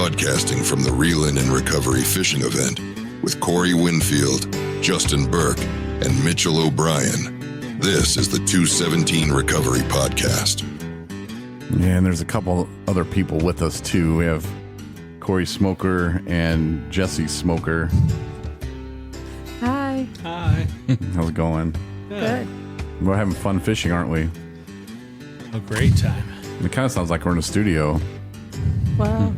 broadcasting from the Reelin and Recovery fishing event with Corey Winfield, Justin Burke, and Mitchell O'Brien. This is the 217 Recovery Podcast. Yeah, and there's a couple other people with us too. We have Corey Smoker and Jesse Smoker. Hi. Hi. How's it going? Good. We're having fun fishing, aren't we? A great time. It kind of sounds like we're in a studio. Well,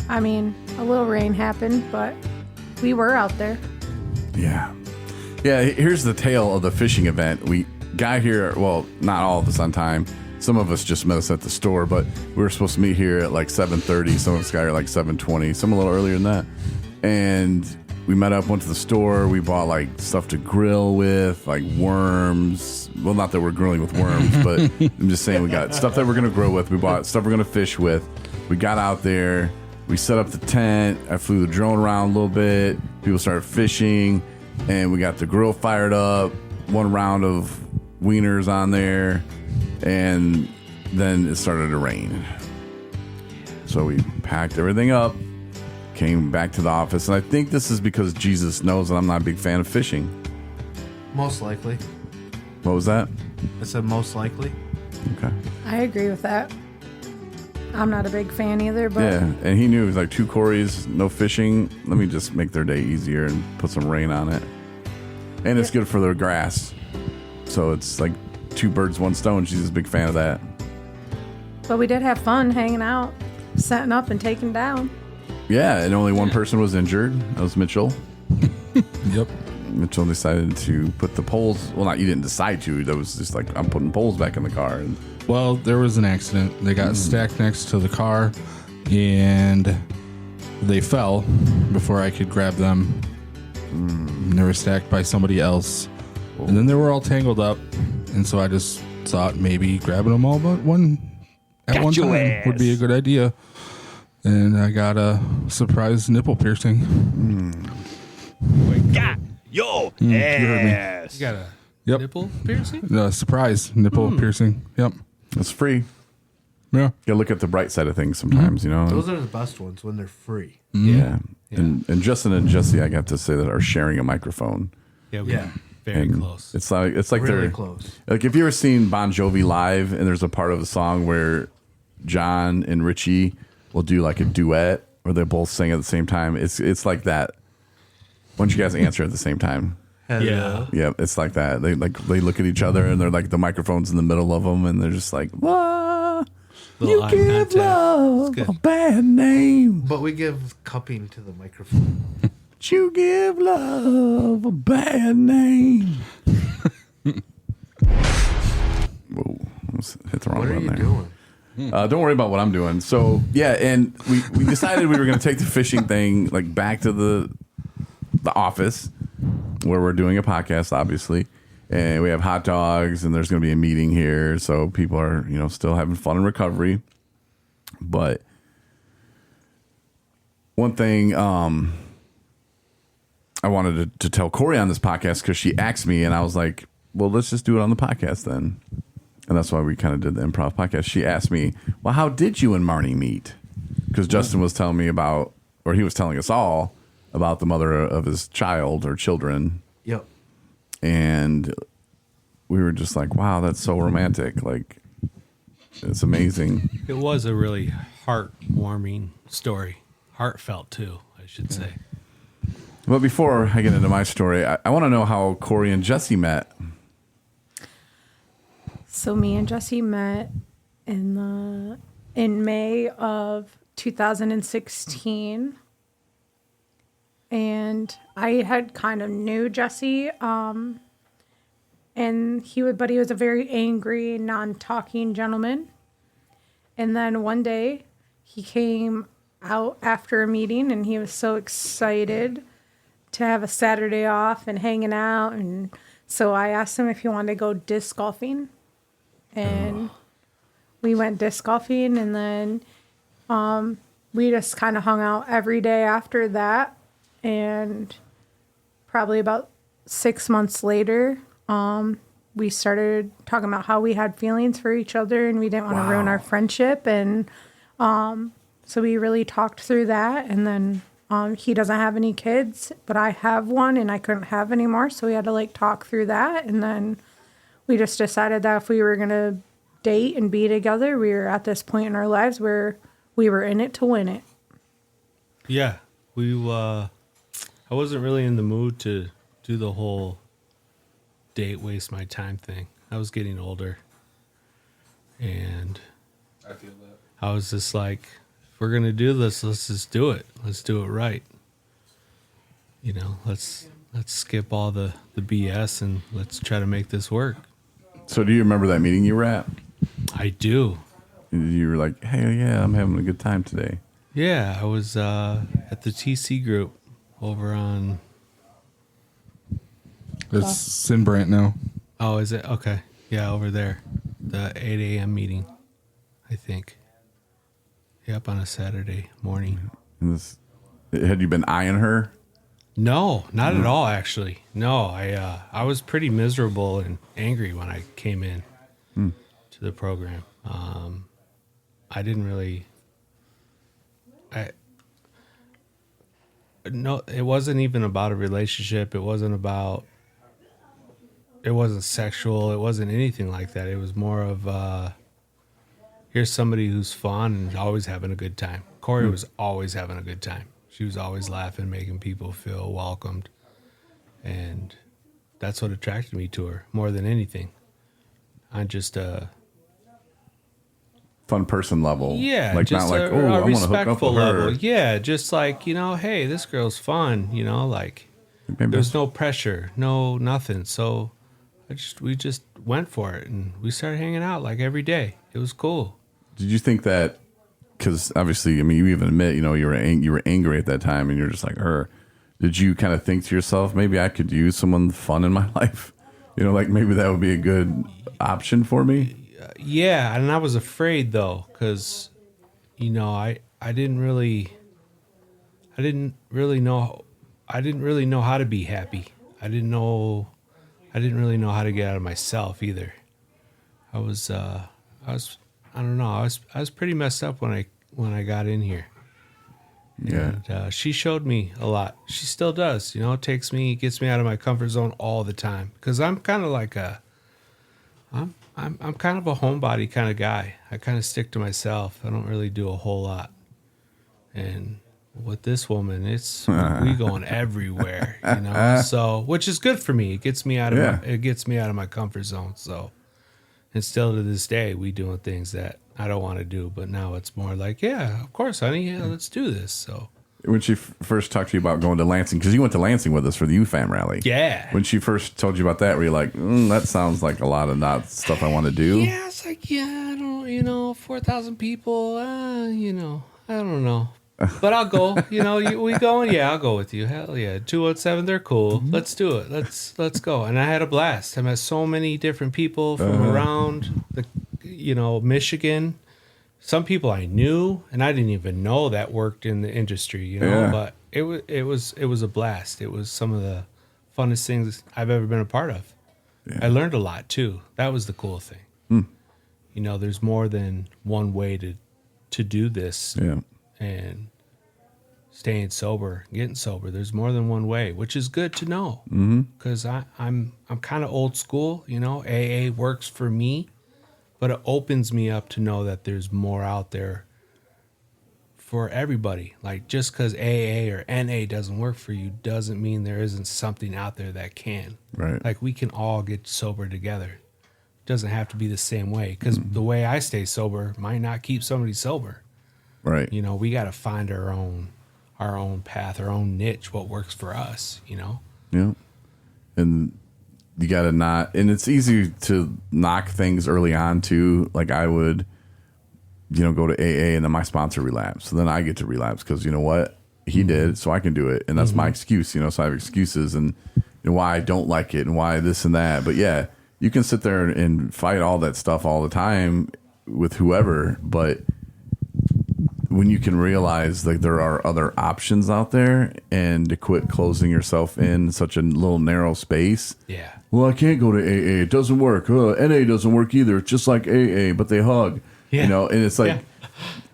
I mean, a little rain happened, but we were out there. Yeah. Yeah, here's the tale of the fishing event. We got here, well, not all of us on time. Some of us just met us at the store, but we were supposed to meet here at like 7:30. Some of us got here at like 7:20, some a little earlier than that. And we met up, went to the store. We bought like stuff to grill with, like worms. Well, not that we're grilling with worms, but I'm just saying we got stuff that we're going to grill with. We bought stuff we're going to fish with. We got out there. We set up the tent. I flew the drone around a little bit. People started fishing, and we got the grill fired up. One round of wieners on there, and then it started to rain. So we packed everything up, came back to the office, and I think this is because Jesus knows that I'm not a big fan of fishing. Most likely. What was that? I said most likely. Okay. I agree with that. I'm not a big fan either, but Yeah, and he knew it was like 2 Corys, no fishing. Let me just make their day easier and put some rain on it. And it's good for their grass. So it's like 2 birds, 1 stone. She's a big fan of that. but we did have fun hanging out, setting up and taking down. Yeah, and only one person was injured. That was Mitchell. Yep. Mitchell decided to put the poles. Well, not you didn't decide to. That was just like, I'm putting poles back in the car. And Well, there was an accident. They got stacked next to the car, and they fell before I could grab them. And they were stacked by somebody else. And then they were all tangled up, and so I just thought maybe grabbing them all but one at one time would be a good idea. And I got a surprise nipple piercing. Got your You heard me. ass. You got a Yep. nipple piercing? Surprise nipple piercing. Yep. it's free. Yeah. You gotta look at the bright side of things sometimes, you know? Those are the best ones when they're free. Yeah. And Justin and Jesse, I got to say that are sharing a microphone. Yeah, we Yeah. got very And close. It's like Really they're close. like, if you ever seen Bon Jovi live and there's a part of the song where John and Richie will do like a duet where they both sing at the same time. It's like that. Why don't you guys answer at the same time? Yeah. Yeah, it's like that. They look at each other and they're like, the microphone's in the middle of them and they're just like, "Wah, Little you eye give contact. love It's a good. bad name. But we give cupping to the microphone. You give love a bad name." Whoa, almost hit the wrong What are button you there. doing? Don't worry about what I'm doing. So yeah, and we decided we were going to take the fishing thing like back to the office where we're doing a podcast, obviously, and we have hot dogs, and there's going to be a meeting here, so people are still having fun in recovery. But one thing I wanted to tell Corey on this podcast because she asked me, and I was like, well, let's just do it on the podcast then. And that's why we kind of did the improv podcast. She asked me, well, how did you and Marnie meet? Because Justin was telling me about, or he was telling us all about the mother of his child or children. Yep. And we were just like, wow, that's so romantic. Like, it's amazing. It was a really heartwarming story. Heartfelt, too, I should say. But before I get into my story, I want to know how Corey and Jesse met. So me and Jesse met in May of 2016. And I had kind of knew Jesse, and he was a very angry, non-talking gentleman. And then one day he came out after a meeting and he was so excited to have a Saturday off and hanging out. And so I asked him if he wanted to go disc golfing, and we went disc golfing, and then we just kind of hung out every day after that. And probably about 6 months later, we started talking about how we had feelings for each other and we didn't want to ruin our friendship. And So we really talked through that. And then he doesn't have any kids, but I have one and I couldn't have any more. So we had to like talk through that. And then we just decided that if we were going to date and be together, we were at this point in our lives where we were in it to win it. Yeah, I wasn't really in the mood to do the whole date waste my time thing. I was getting older, and I feel that. I was just like, if we're gonna do this, let's just do it. Let's do it right. You know, let's skip all the BS and let's try to make this work. So do you remember that meeting you were at? I do. You were like, hey, yeah, I'm having a good time today. Yeah, I was at the TC group over on. It's Sin Brant now. Oh, is it? Okay. Yeah, over there. The 8 a.m. meeting, I think. Yep, on a Saturday morning. And this, had you been eyeing her? No, not at all, actually. No, I was pretty miserable and angry when I came in to the program. I didn't really... No, it wasn't even about a relationship. It wasn't sexual. It wasn't anything like that. It was more of, here's somebody who's fun and always having a good time. Corey was always having a good time. She was always laughing, making people feel welcomed. And that's what attracted me to her more than anything. I'm just Fun person level. yeah, like just not like, a oh, I want to hook up respectful with her. level. Yeah, just like, hey, this girl's fun, like Maybe there's no pressure, no nothing. So we just went for it and we started hanging out like every day. It was cool. Did you think that? Because obviously, I mean, you even admit, you were angry at that time, and you're just like, her. Did you kind of think to yourself, maybe I could use someone fun in my life? Like maybe that would be a good option for me. Yeah, and I was afraid though, because I didn't really know how to be happy. I didn't really know how to get out of myself either. I was pretty messed up when I got in here. Yeah. And she showed me a lot. She still does. Gets me out of my comfort zone all the time. Because I'm kind of like I'm kind of a homebody kind of guy. I kind of stick to myself. I don't really do a whole lot. And with this woman, we going everywhere. So which is good for me. It gets me out of my comfort zone. So. And still to this day, we doing things that I don't want to do. But now it's more like, yeah, of course, honey. Yeah, let's do this. So When she first talked to you about going to Lansing, because you went to Lansing with us for the UFAM rally. Yeah. When she first told you about that, were you like, that sounds like a lot of not stuff I want to do? Yeah, it's like, I don't, 4,000 people, I don't know. But I'll go. We going? Yeah, I'll go with you. Hell yeah. 217, they're cool. Mm-hmm. Let's do it. Let's go. And I had a blast. I met so many different people from around Michigan. Some people I knew, and I didn't even know that worked in the industry, but it was a blast. It was some of the funnest things I've ever been a part of. Yeah. I learned a lot too. That was the cool thing. There's more than one way to do this. Yeah. And staying sober, getting sober. There's more than one way, which is good to know. Because I'm kind of old school. AA works for me, but it opens me up to know that there's more out there for everybody. Like just because AA or NA doesn't work for you doesn't mean there isn't something out there that can. Right. Like we can all get sober together. It doesn't have to be the same way because the way I stay sober might not keep somebody sober. Right. We got to find our own path, our own niche, what works for us, Yeah. And you got to not, and it's easy to knock things early on too. Like I would, go to AA and then my sponsor relapsed. So then I get to relapse because you know what? He did, so I can do it. And that's my excuse, so I have excuses and why I don't like it and why this and that. But yeah, you can sit there and fight all that stuff all the time with whoever, but when you can realize that there are other options out there and to quit closing yourself in such a little narrow space. Yeah. Well, I can't go to AA. It doesn't work. NA doesn't work either. It's just like AA, but they hug. Yeah. And it's like,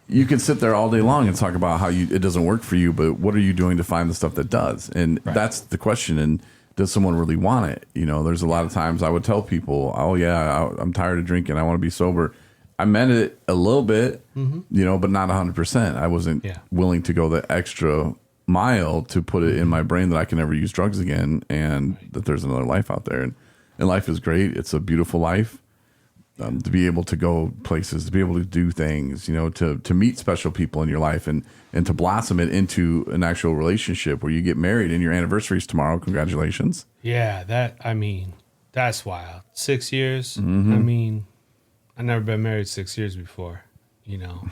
you can sit there all day long and talk about how it doesn't work for you, but what are you doing to find the stuff that does? And that's the question. And does someone really want it? You know, there's a lot of times I would tell people, oh yeah, I'm tired of drinking. I want to be sober. I meant it a little bit, you know, but not 100%. I wasn't willing to go the extra mile to put it in my brain that I can never use drugs again and that there's another life out there. And life is great. It's a beautiful life. To be able to go places, to be able to do things, you know, to meet special people in your life and to blossom it into an actual relationship where you get married and your anniversary is tomorrow. Congratulations. Yeah, that's wild. 6 years. I mean, I've never been married 6 years before, you know.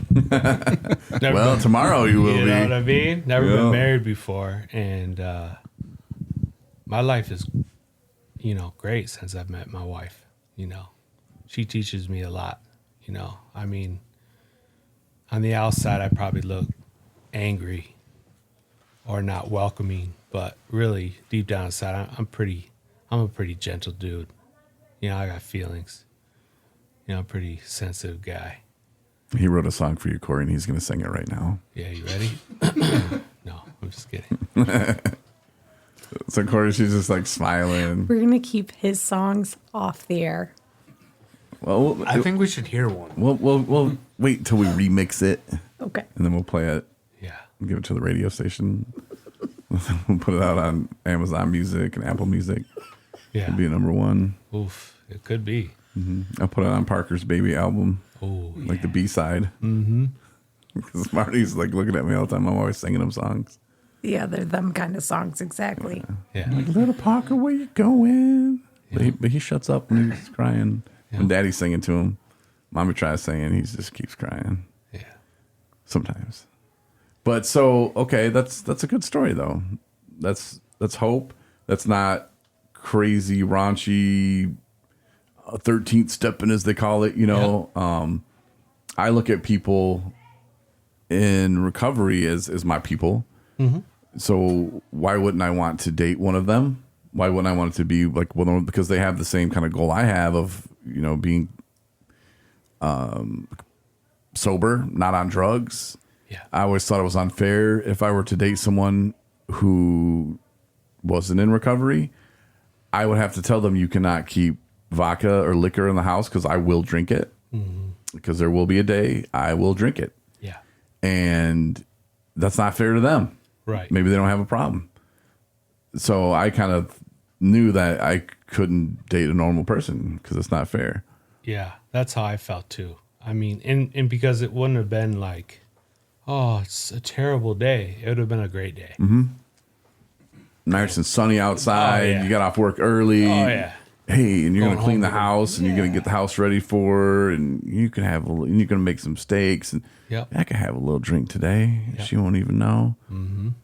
Well, tomorrow you will be. You know what I mean? Never been married before. And my life is, you know, great since I've met my wife, you know. She teaches me a lot, you know. I mean, on the outside, I probably look angry or not welcoming, but really deep down inside, I'm a pretty gentle dude. You know, I got feelings. You know, I'm a pretty sensitive guy. He wrote a song for you, Corey, and he's going to sing it right now. Yeah, you ready? No, I'm just kidding. So Corey, she's just like smiling. We're going to keep his songs off the air. Well, I think we should hear one. We'll wait until we remix it. Okay. And then we'll play it. Yeah. We'll give it to the radio station. We'll put it out on Amazon Music and Apple Music. Yeah. It'll be a number one. Oof, it could be. I'll put it on Parker's Baby album. Oh, Like the B-side. Because Marty's like looking at me all the time. I'm always singing him songs. Yeah, they're them kind of songs, exactly. yeah. Like, little Parker, where you going? But he shuts up when he's crying. When Daddy's singing to him, Mommy tries singing, he just keeps crying. Yeah. Sometimes. But so, okay, that's a good story though. That's hope. That's not crazy, raunchy, 13th stepping as they call it, you know. I look at people in recovery as my people. So why wouldn't I want to date one of them? Why wouldn't I want it to be like one of them? Because they have the same kind of goal I have of, you know, being sober, not on drugs. Yeah. I always thought it was unfair if I were to date someone who wasn't in recovery. I would have to tell them you cannot keep vodka or liquor in the house because I will drink it. Because there will be a day I will drink it. Yeah. And that's not fair to them. Right. Maybe they don't have a problem. So I kind of knew that I couldn't date a normal person because it's not fair. Yeah, that's how I felt too. I mean, and because it wouldn't have been like, oh, it's a terrible day. It would have been a great day. Nice and sunny outside. Oh, yeah. You got off work early. Oh, yeah. Hey, and you're Going gonna clean the home. house, and you're gonna get the house ready for her, and you can have and you're gonna make some steaks, and Yep. I could have a little drink today. Yep. She won't even know. And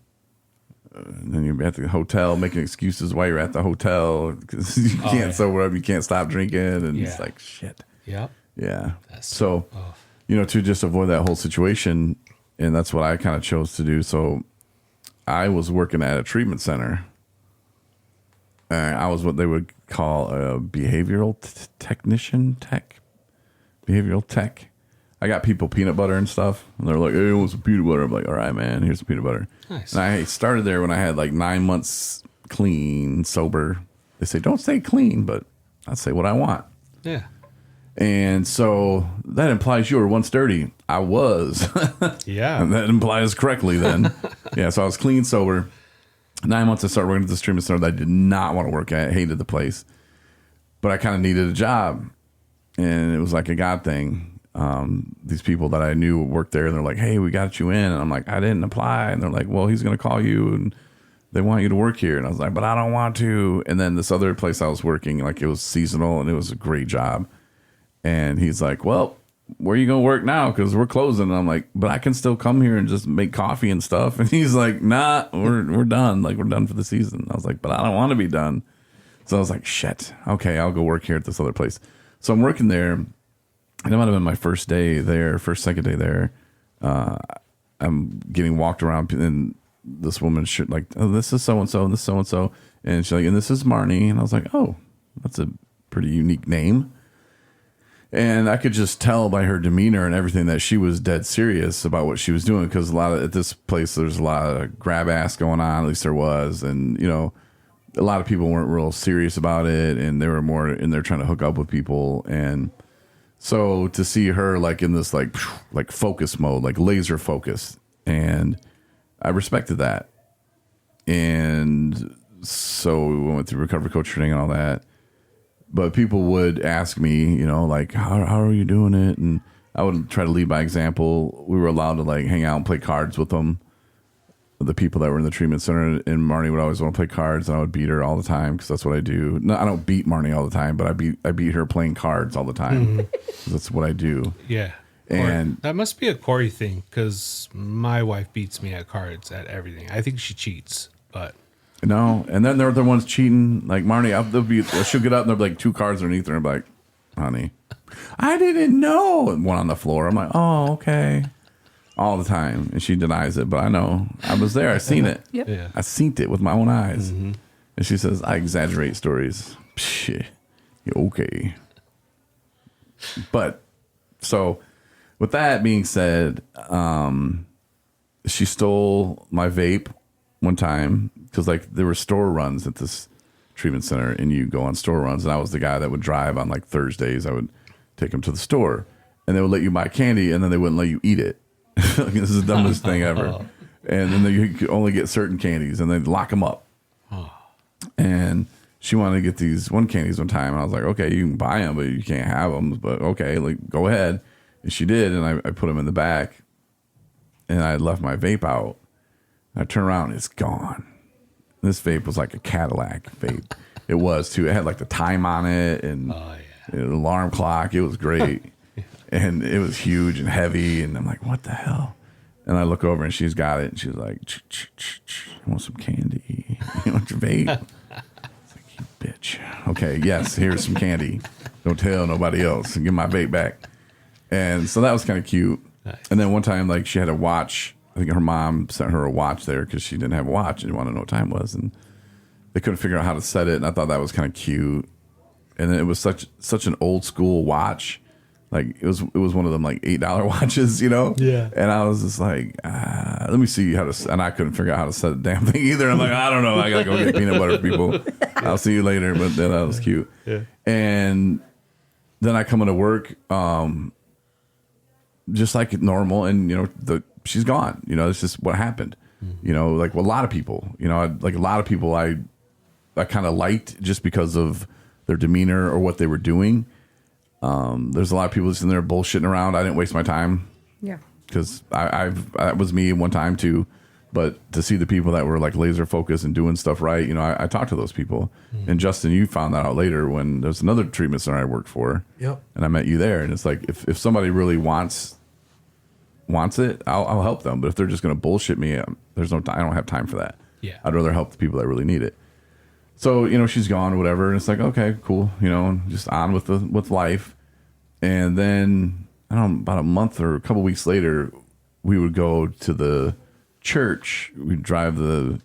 then you're at the hotel making excuses while you're at the hotel because you can't sober up, you can't stop drinking, and it's Yeah. like shit. Yep. Yeah. That's So, you know, to just avoid that whole situation, and that's what I kind of chose to do. So, I was working at a treatment center. I was what they would call a behavioral technician, behavioral tech. I got people peanut butter and stuff, and they're like, "Hey, I want some peanut butter." I'm like, "All right, man, here's some peanut butter." Nice. And I started there when I had like 9 months clean, sober. They say, "Don't stay clean," but I say what I want. Yeah. And so that implies you were once dirty. I was. Yeah. And that implies correctly then. Yeah, so I was clean, sober. 9 months I started working at this treatment center that I did not want to work at. I hated the place. But I kind of needed a job. And it was like a God thing. These people that I knew worked there, and they're like, "Hey, we got you in." And I'm like, "I didn't apply." And they're like, "Well, he's going to call you, and they want you to work here." And I was like, "But I don't want to." And then this other place I was working, like it was seasonal, and it was a great job. And he's like, "Well, where are you going to work now? Because we're closing." And I'm like, "But I can still come here and just make coffee and stuff." And he's like, "Nah, we're done. Like, we're done for the season." I was like, "But I don't want to be done." So I was like, "Shit. Okay, I'll go work here at this other place." So I'm working there. And it might have been my first day there, second day there. I'm getting walked around, and this woman like, "Oh, this is so-and-so, and this is so-and-so." And she's like, "And this is Marnie." And I was like, "Oh, that's a pretty unique name." And I could just tell by her demeanor and everything that she was dead serious about what she was doing, because at this place there's a lot of grab ass going on, at least there was, and you know, a lot of people weren't real serious about it, and they were more in there trying to hook up with people. And so to see her like in this like focus mode, like laser focus, and I respected that. And so we went through recovery coach training and all that. But people would ask me, you know, like, how are you doing it? And I would try to lead by example. We were allowed to like hang out and play cards with them, the people that were in the treatment center. And Marnie would always want to play cards, and I would beat her all the time because that's what I do. No, I don't beat Marnie all the time, but I beat her playing cards all the time. That's what I do. Yeah. And that must be a Corey thing, because my wife beats me at cards at everything. I think she cheats, but... No, and then there are the ones cheating. Like Marnie, she'll get up and there'll be like 2 cards underneath her, and I'm like, honey, I didn't know. And one on the floor. I'm like, oh, okay. All the time. And she denies it, but I know. I was there. I seen it. Yep. Yeah. I seen it with my own eyes. And she says, I exaggerate stories. Psh, okay. But, so, with that being said, she stole my vape one time, because like there were store runs at this treatment center, and you go on store runs, and I was the guy that would drive on like Thursdays. I would take them to the store, and they would let you buy candy, and then they wouldn't let you eat it. Like, this is the dumbest thing ever. And then you could only get certain candies, and they'd lock them up. And she wanted to get these candies one time, and I was like, okay, you can buy them, but you can't have them. But okay, like go ahead. And she did, and I put them in the back, and I left my vape out. I turn around, and it's gone. This vape was like a Cadillac vape. It was too. It had like the time on it and an alarm clock. It was great. And it was huge and heavy. And I'm like, what the hell? And I look over and she's got it. And she's like, I want some candy. You want your vape? It's like, you bitch. Okay, yes, here's some candy. Don't tell nobody else. And give my vape back. And so that was kind of cute. Nice. And then one time, like, she had a watch. I think her mom sent her a watch there because she didn't have a watch and didn't want to know what time it was, and they couldn't figure out how to set it. And I thought that was kind of cute. And then it was such an old school watch, like it was one of them like $8 watches, you know. Yeah. And I was just like, let me see how to. And I couldn't figure out how to set the damn thing either. I'm like, I don't know. I gotta go get peanut butter, people. I'll see you later. But then that was cute. Yeah. And then I come into work, just like normal, and you know she's gone. You know, it's just what happened. You know, like a lot of people. You know, like a lot of people, I kind of liked just because of their demeanor or what they were doing. There's a lot of people just in there bullshitting around. I didn't waste my time. Yeah, because that was me one time too. But to see the people that were like laser focused and doing stuff right, you know, I talked to those people. And Justin, you found that out later when there's another treatment center I worked for. Yep. And I met you there, and it's like if somebody really wants it, I'll help them. But if they're just going to bullshit me, there's no time. I don't have time for that. Yeah. I'd rather help the people that really need it. So, you know, she's gone or whatever. And it's like, okay, cool. You know, just on with life. And then, I don't know, about a month or a couple weeks later, we would go to the church. We'd drive the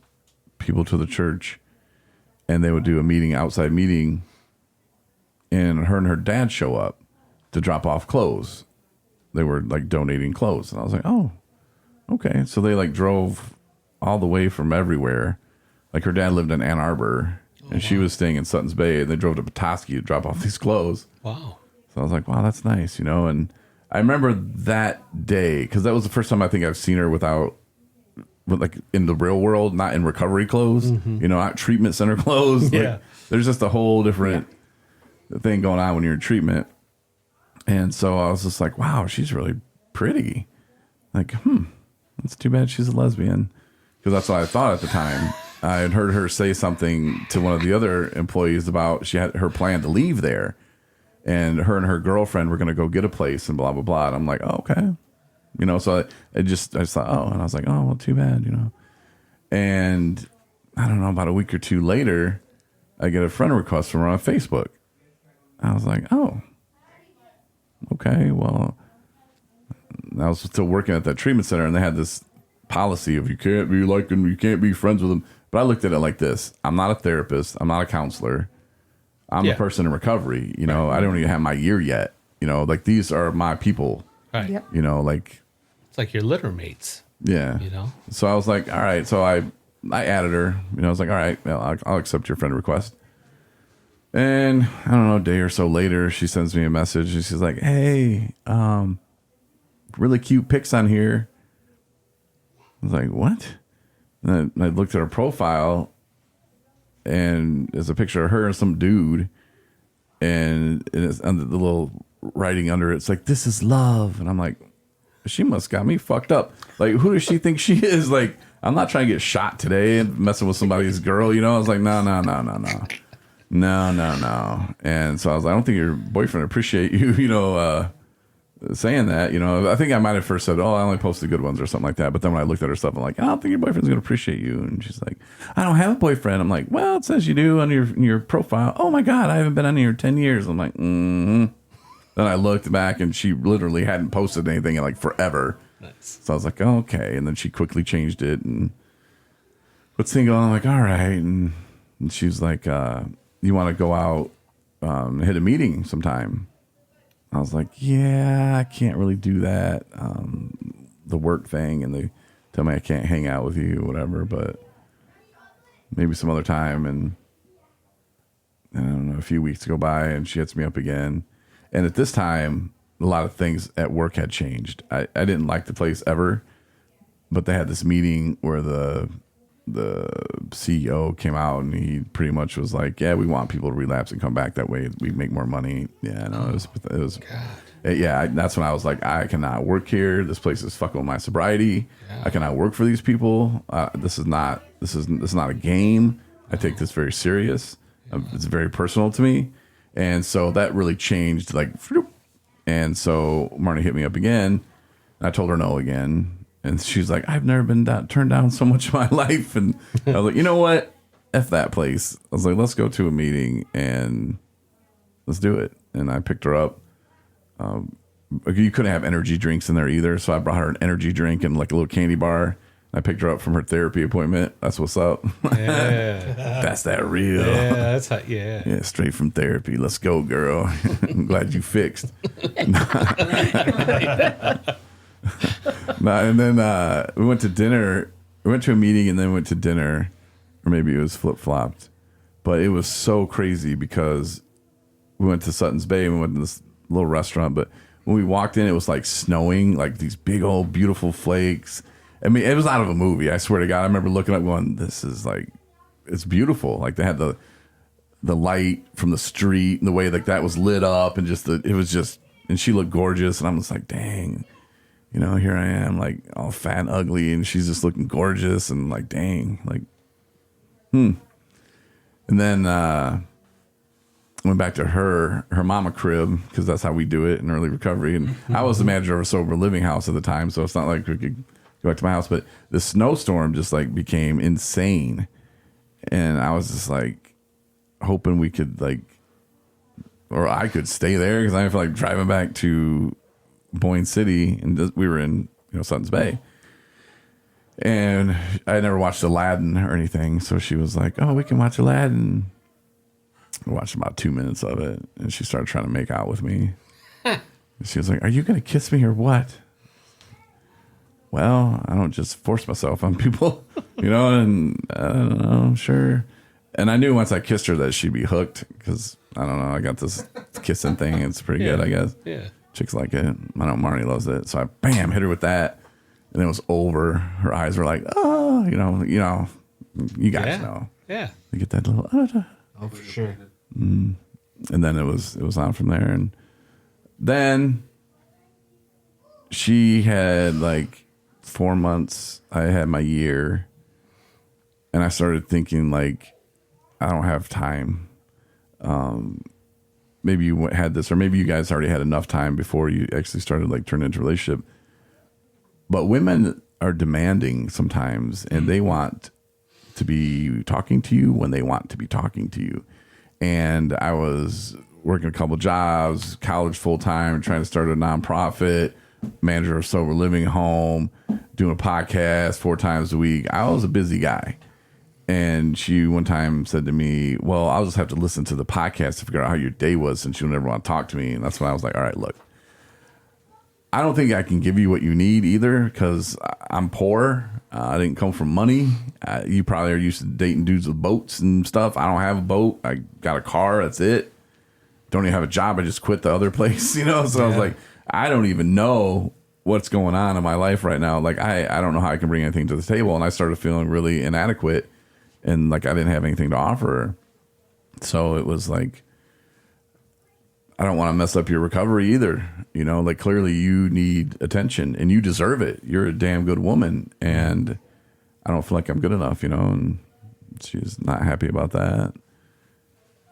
people to the church, and they would do a outside meeting. And her dad show up to drop off clothes. They were like donating clothes, and I was like, oh, okay. So they like drove all the way from everywhere. Like her dad lived in Ann Arbor, and she was staying in Sutton's Bay, and they drove to Petoskey to drop off these clothes. Wow. So I was like, wow, that's nice, you know. And I remember that day because that was the first time I think I've seen her like in the real world, not in recovery clothes, you know, not treatment center clothes. Yeah. Like, there's just a whole different thing going on when you're in treatment. And so I was just like, wow, she's really pretty. Like, that's too bad she's a lesbian. Because that's what I thought at the time. I had heard her say something to one of the other employees about she had her plan to leave there. And her girlfriend were going to go get a place and blah, blah, blah. And I'm like, oh, okay. You know, so I just thought, oh. And I was like, oh, well, too bad, you know. And I don't know, about a week or two later, I get a friend request from her on Facebook. I was like, oh. Okay, well, I was still working at that treatment center, and they had this policy of you can't be liking, you can't be friends with them. But I looked at it like this: I'm not a therapist, I'm not a counselor, I'm a person in recovery. You know, I don't even have my year yet. you know, like these are my people, Right. Yep. you know, like, It's like your litter mates. yeah. You know? So I was like, all right. So I added her, you know, I was like, all right, well, I'll accept your friend request. And I don't know, a day or so later, she sends me a message and she's like, hey, really cute pics on here. I was like, what? And I looked at her profile and there's a picture of her and some dude. And it's under the little writing under it. It's like, this is love. And I'm like, she must got me fucked up. Like, who does she think she is? Like, I'm not trying to get shot today and messing with somebody's girl, you know? I was like, no. No. And so I was like, I don't think your boyfriend appreciate you, you know, saying that, you know. I think I might have first said, oh, I only posted good ones or something like that. But then when I looked at her stuff, I'm like, I don't think your boyfriend's going to appreciate you. And she's like, I don't have a boyfriend. I'm like, well, it says you do on your profile. Oh my God, I haven't been on here in 10 years. I'm like, Then I looked back and she literally hadn't posted anything in like forever. Nice. So I was like, oh, okay. And then she quickly changed it and put single on. I'm like, all right. And she's like, you want to go out and hit a meeting sometime? I was like, yeah, I can't really do that. The work thing, and they tell me I can't hang out with you, whatever, but maybe some other time. And I don't know, a few weeks go by and she hits me up again. And at this time, a lot of things at work had changed. I didn't like the place ever, but they had this meeting where the CEO came out and he pretty much was like, yeah, we want people to relapse and come back. That way we make more money. Yeah, no, it was yeah, that's when I was like, I cannot work here. This place is fucking with my sobriety. Yeah. I cannot work for these people. This is not a game. I take this very serious. It's very personal to me. And so that really changed, like, and so Marnie hit me up again. And I told her no again. And she's like, I've never been turned down so much in my life. And I was like, you know what? F that place. I was like, let's go to a meeting and let's do it. And I picked her up. You couldn't have energy drinks in there either. So I brought her an energy drink and like a little candy bar. I picked her up from her therapy appointment. That's what's up. Yeah. That's that real. Yeah, that's how, yeah. Yeah, straight from therapy. Let's go, girl. I'm glad you fixed. No, and then we went to dinner. We went to a meeting and then went to dinner, or maybe it was flip flopped. But it was so crazy because we went to Sutton's Bay and we went to this little restaurant. But when we walked in, it was like snowing, like these big old beautiful flakes. I mean, it was out of a movie. I swear to God, I remember looking up, going, "This is like, it's beautiful." Like they had the light from the street and the way like that was lit up, and just it was just, and she looked gorgeous, and I'm just like, dang. You know, here I am, like all fat and ugly, and she's just looking gorgeous, and like, dang, like, And then went back to her mama crib because that's how we do it in early recovery. And I was the manager of a sober living house at the time, so it's not like we could go back to my house. But the snowstorm just like became insane, and I was just like hoping we could like, or I could stay there because I feel like driving back to Boyne City, and we were in Sutton's Bay, and I never watched Aladdin or anything, so she was like, oh, we can watch Aladdin. I watched about 2 minutes of it, and she started trying to make out with me. She was like, are you gonna kiss me or what? Well, I don't just force myself on people, and I don't know, sure. And I knew once I kissed her that she'd be hooked because I don't know, I got this kissing thing. It's pretty good, I guess. Yeah. Chicks like it. I know Marnie loves it. So I hit her with that, and it was over. Her eyes were like, oh, you guys know. Yeah. You get that little Oh, for sure. and then it was on from there. And then she had like 4 months. I had my year, and I started thinking like, I don't have time. Maybe you had this, or maybe you guys already had enough time before you actually started like turning into a relationship. But women are demanding sometimes, and they want to be talking to you when they want to be talking to you. And I was working a couple jobs, college full time, trying to start a nonprofit, manager of sober living home, doing a podcast 4 times a week. I was a busy guy. And she one time said to me, well, I'll just have to listen to the podcast to figure out how your day was since you never want to talk to me. And that's when I was like, all right, look, I don't think I can give you what you need either because I'm poor. I didn't come from money. You probably are used to dating dudes with boats and stuff. I don't have a boat. I got a car. That's it. Don't even have a job. I just quit the other place, So I was like, I don't even know what's going on in my life right now. Like, I don't know how I can bring anything to the table. And I started feeling really inadequate and like I didn't have anything to offer her. So it was like, I don't want to mess up your recovery either. Like clearly you need attention and you deserve it. You're a damn good woman. And I don't feel like I'm good enough, and she's not happy about that.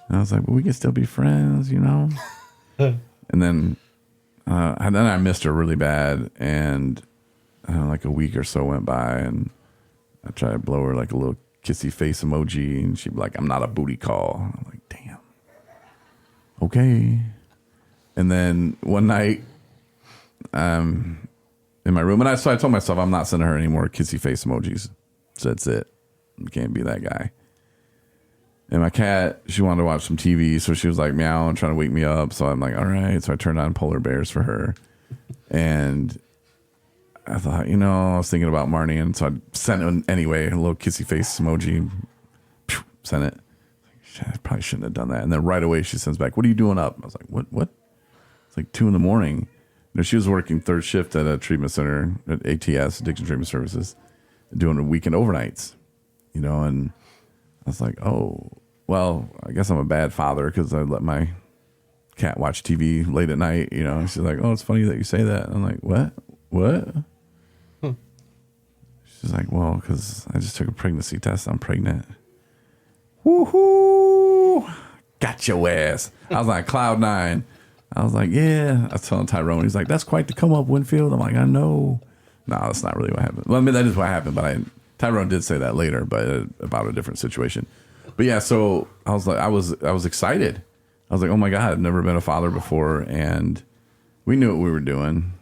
And I was like, well, we can still be friends, And then I missed her really bad. And like a week or so went by and I tried to blow her like a little kissy face emoji. And she'd be like, I'm not a booty call. I'm like, damn. Okay. And then one night, in my room, and so I told myself I'm not sending her any more kissy face emojis. So that's it. You can't be that guy. And my cat, she wanted to watch some TV, so she was like meowing, trying to wake me up. So I'm like, all right. So I turned on Polar Bears for her, and I thought, I was thinking about Marnie, and so I sent it anyway, a little kissy face emoji. Sent it. I probably shouldn't have done that. And then right away she sends back, what are you doing up? I was like, what? It's like 2 a.m. She was working third shift at a treatment center at ATS, Addiction Treatment Services, doing a weekend overnights, and I was like, oh, well, I guess I'm a bad father because I let my cat watch TV late at night, and she's like, oh, it's funny that you say that. And I'm like, what? She's like, well, because I just took a pregnancy test. I'm pregnant. Woohoo! Got your ass. I was like, cloud 9. I was like, yeah. I was telling Tyrone. He's like, that's quite the come up, Winfield. I'm like, I know. No, that's not really what happened. Well, I mean, that is what happened, but Tyrone did say that later, but about a different situation. But yeah, so I was like, I was excited. I was like, oh my God, I've never been a father before, and we knew what we were doing,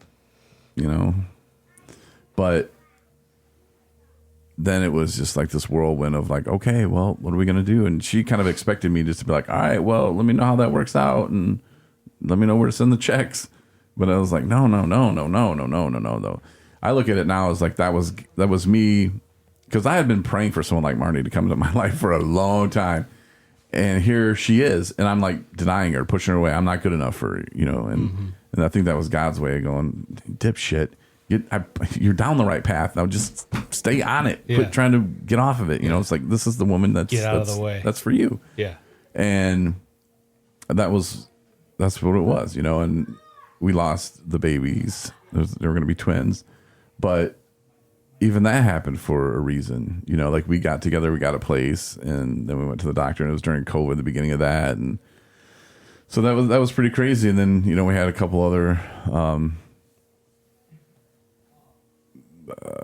But then it was just like this whirlwind of like, okay, well, what are we gonna do? And she kind of expected me just to be like, all right, well, let me know how that works out, and let me know where to send the checks. But I was like, no. I look at it now as like that was me, because I had been praying for someone like Marnie to come into my life for a long time, and here she is, and I'm like denying her, pushing her away. I'm not good enough for her, and I think that was God's way of going, dipshit. You're down the right path now. Just stay on it. Yeah. Quit trying to get off of it. It's like, this is the woman that's Get out of the way. That's for you. Yeah. And that's what it was, and we lost the babies. They were going to be twins, but even that happened for a reason, like we got together, we got a place, and then we went to the doctor, and it was during COVID, the beginning of that. And so that was pretty crazy. And then, we had a couple other,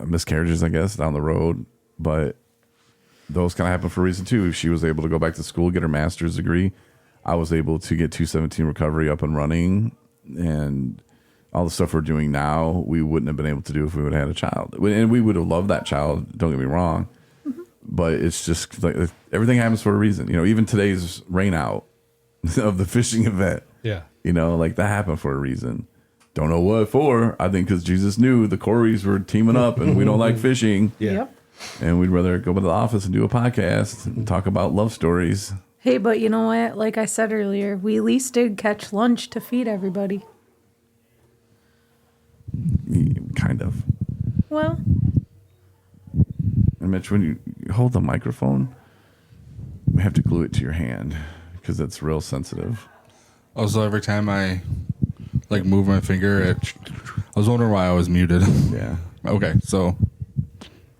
miscarriages, I guess, down the road, but those kind of happened for a reason too. She was able to go back to school, get her master's degree. I was able to get 217 recovery up and running, and all the stuff we're doing now, we wouldn't have been able to do if we would have had a child. And we would have loved that child, don't get me wrong, but it's just like everything happens for a reason. Even today's rain out of the fishing event, like that happened for a reason. Don't know what for. I think because Jesus knew the Coreys were teaming up and we don't like fishing. Yeah. Yep. And we'd rather go to the office and do a podcast and talk about love stories. Hey, but you know what? Like I said earlier, we at least did catch lunch to feed everybody. Kind of. Well. And Mitch, when you hold the microphone, you have to glue it to your hand because it's real sensitive. Also, every time I move my finger, I was wondering why I was muted. Yeah. Okay, so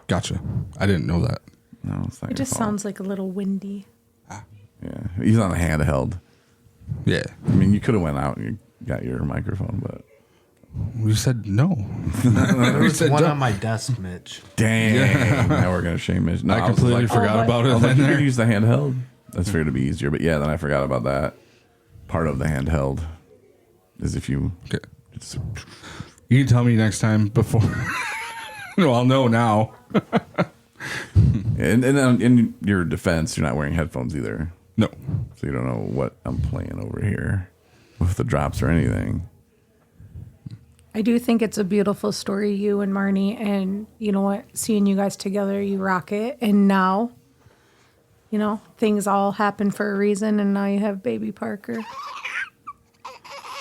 gotcha. I didn't know that. No, it's not. It just sounds like a little windy. Yeah, he's on a handheld. Yeah. I mean, you could have went out and you got your microphone, but We said no. There was said one don't. on my desk, Mitch. dang. Now we're gonna shame Mitch. No, I completely forgot about it. I was like, in you there. could use the handheld. That's figured to be easier, but yeah, then I forgot about that. Part of the handheld is if you. Okay. It's, You can tell me next time before. No, I'll know now. And in your defense, you're not wearing headphones either. No. So you don't know what I'm playing over here with the drops or anything. I do think it's a beautiful story, you and Marnie, and you know what? Seeing you guys together, you rock it. And now, you know, things all happen for a reason, and now you have baby Parker.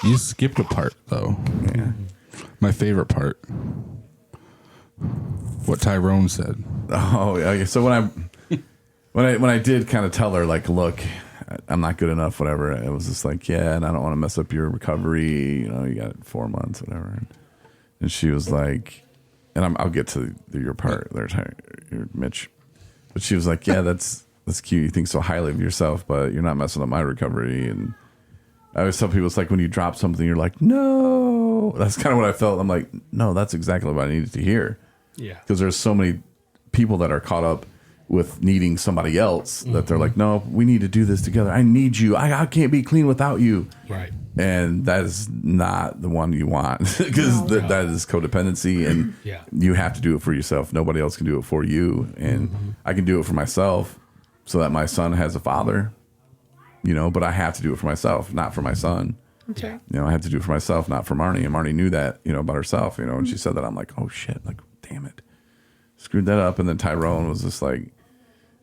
You skipped a part, though. Yeah. My favorite part. What Tyrone said. Oh, yeah. So when I did kind of tell her, like, look, I'm not good enough, whatever, it was just like, yeah, and I don't want to mess up your recovery. You know, you got 4 months, whatever. And she was like, and I'll get to your part there, Mitch. But she was like, yeah, that's cute. You think so highly of yourself, but you're not messing up my recovery. And I always tell people, it's like when you drop something, you're like, no. That's kind of what I felt. I'm like, no, that's exactly what I needed to hear. Yeah. Because there's so many people that are caught up with needing somebody else that they're like, no, we need to do this together. I need you. I can't be clean without you. Right. And that is not the one you want, because that is codependency, and you have to do it for yourself. Nobody else can do it for you. And I can do it for myself so that my son has a father, you know, but I have to do it for myself, not for my son. Okay. You know, I have to do it for myself, not for Marnie. And Marnie knew that, you know, about herself, you know, when she said that, I'm like, oh shit, like, damn it. Screwed that up. And then Tyrone was just like,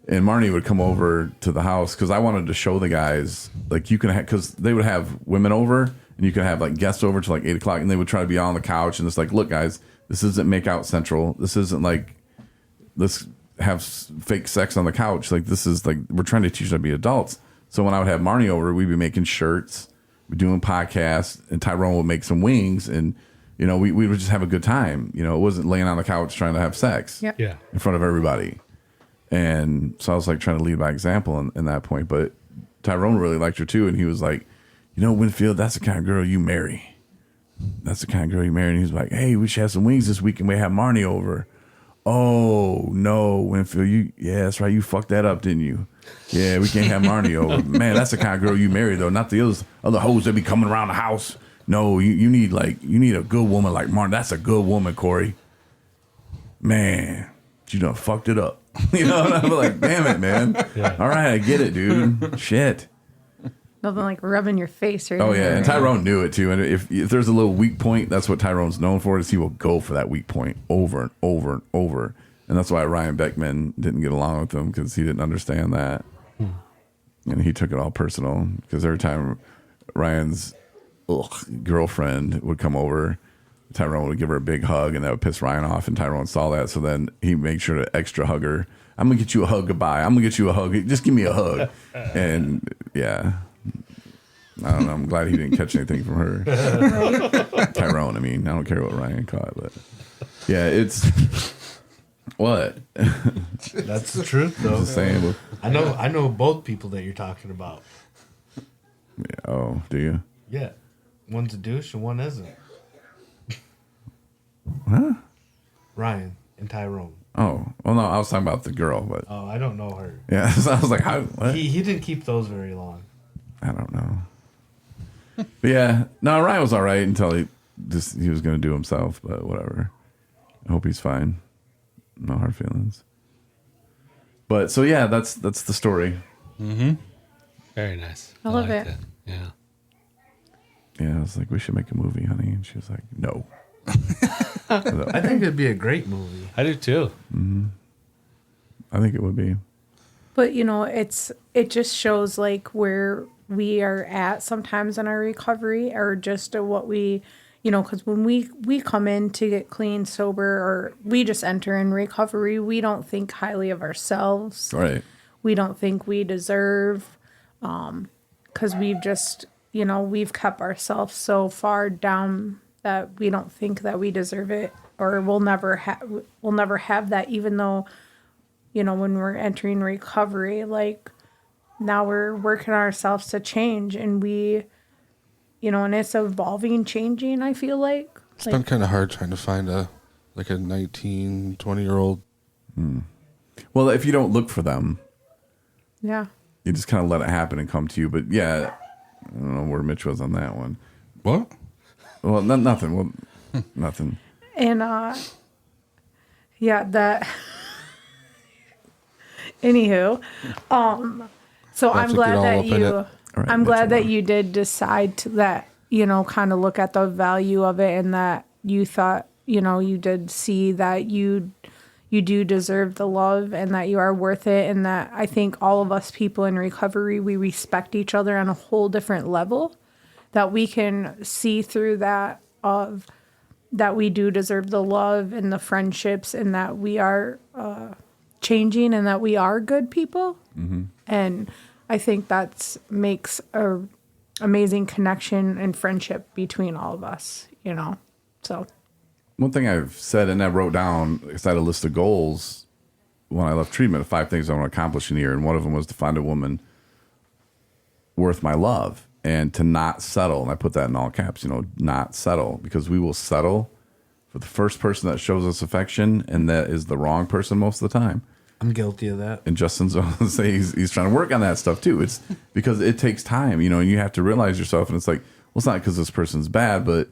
and Marnie would come over to the house because I wanted to show the guys, like, you can because they would have women over and you could have like guests over till like 8 o'clock, and they would try to be on the couch, and it's like, look, guys, this isn't make out central. This isn't like, let's have fake sex on the couch. Like, this is like, we're trying to teach them to be adults. So when I would have Marnie over, we'd be making shirts, we'd doing podcasts, and Tyrone would make some wings, and you know, we would just have a good time. You know, it wasn't laying on the couch trying to have sex Yep. in front of everybody. And so I was like trying to lead by example in that point. But Tyrone really liked her too. And he was like, you know, Winfield, that's the kind of girl you marry. That's the kind of girl you marry. And he was like, hey, we should have some wings this week and we have Marnie over. Oh, no, Winfield, that's right. You fucked that up, didn't you? Yeah, we can't have Marnie over. Man, that's the kind of girl you marry, though. Not the other hoes that be coming around the house. No, you need a good woman like Marnie. That's a good woman, Corey. Man, you done fucked it up. You know, and I'm like, damn it, man. Yeah. All right, I get it, dude. Shit. Nothing like rubbing your face or anything. Oh, yeah, and Tyrone knew it, too. And if there's a little weak point, that's what Tyrone's known for, is he will go for that weak point over and over and over. And that's why Ryan Beckman didn't get along with him, because he didn't understand that. And he took it all personal, because every time Ryan's girlfriend would come over, Tyrone would give her a big hug, and that would piss Ryan off, and Tyrone saw that, so then he made sure to extra hug her. I'm going to get you a hug goodbye. I'm going to get you a hug. Just give me a hug. And, yeah. I don't know. I'm glad he didn't catch anything from her. Tyrone, I mean, I don't care what Ryan caught, but, yeah, it's... What? That's the truth, though. Just saying, I know both people that you're talking about. Yeah, oh, do you? Yeah. One's a douche and one isn't. Huh? Ryan and Tyrone. Oh, well, no, I was talking about the girl, but... Oh, I don't know her. Yeah, so I was like, how? What? He didn't keep those very long. I don't know. But yeah, no, Ryan was all right until he was going to do himself, but whatever. I hope he's fine. No hard feelings. But, so yeah, that's the story. Mm-hmm. Very nice. I love it. That. Yeah. Yeah, I was like, we should make a movie, honey. And she was like, no. I think it'd be a great movie. I do too. Mm-hmm. I think it would be. But you know, it just shows like where we are at sometimes in our recovery, or just what we, you know, because when we come in to get clean, sober, or we just enter in recovery, we don't think highly of ourselves. Right. We don't think we deserve, because we've just, you know, we've kept ourselves so far down that we don't think that we deserve it, or we'll never have that, even though, you know, when we're entering recovery, like now we're working on ourselves to change, and we, you know, and it's evolving, changing, I feel like. It's been kind of hard trying to find a 19, 20-year-old. Well, if you don't look for them. Yeah. You just kind of let it happen and come to you. But yeah, I don't know where Mitch was on that one. What? Well, nothing. Well, nothing. And, yeah, that... Anywho, so Have I'm to glad get all that up in you. it. All right, I'm glad Mitchell. that you did decide to that. Kind of look at the value of it, and that you thought, you did see that you do deserve the love, and that you are worth it, and that I think all of us people in recovery, we respect each other on a whole different level, that we can see through that of that we do deserve the love and the friendships, and that we are changing, and that we are good people. And I think that's makes a amazing connection and friendship between all of us, So One thing I've said, and I wrote down, is I had a list of goals when I left treatment of 5 things I want to accomplish in a year. And one of them was to find a woman worth my love and to not settle. And I put that in all caps, not settle, because we will settle for the first person that shows us affection. And that is the wrong person most of the time. I'm guilty of that. And Justin's going say he's trying to work on that stuff too. It's because it takes time, and you have to realize yourself. And it's like, well, it's not because this person's bad, but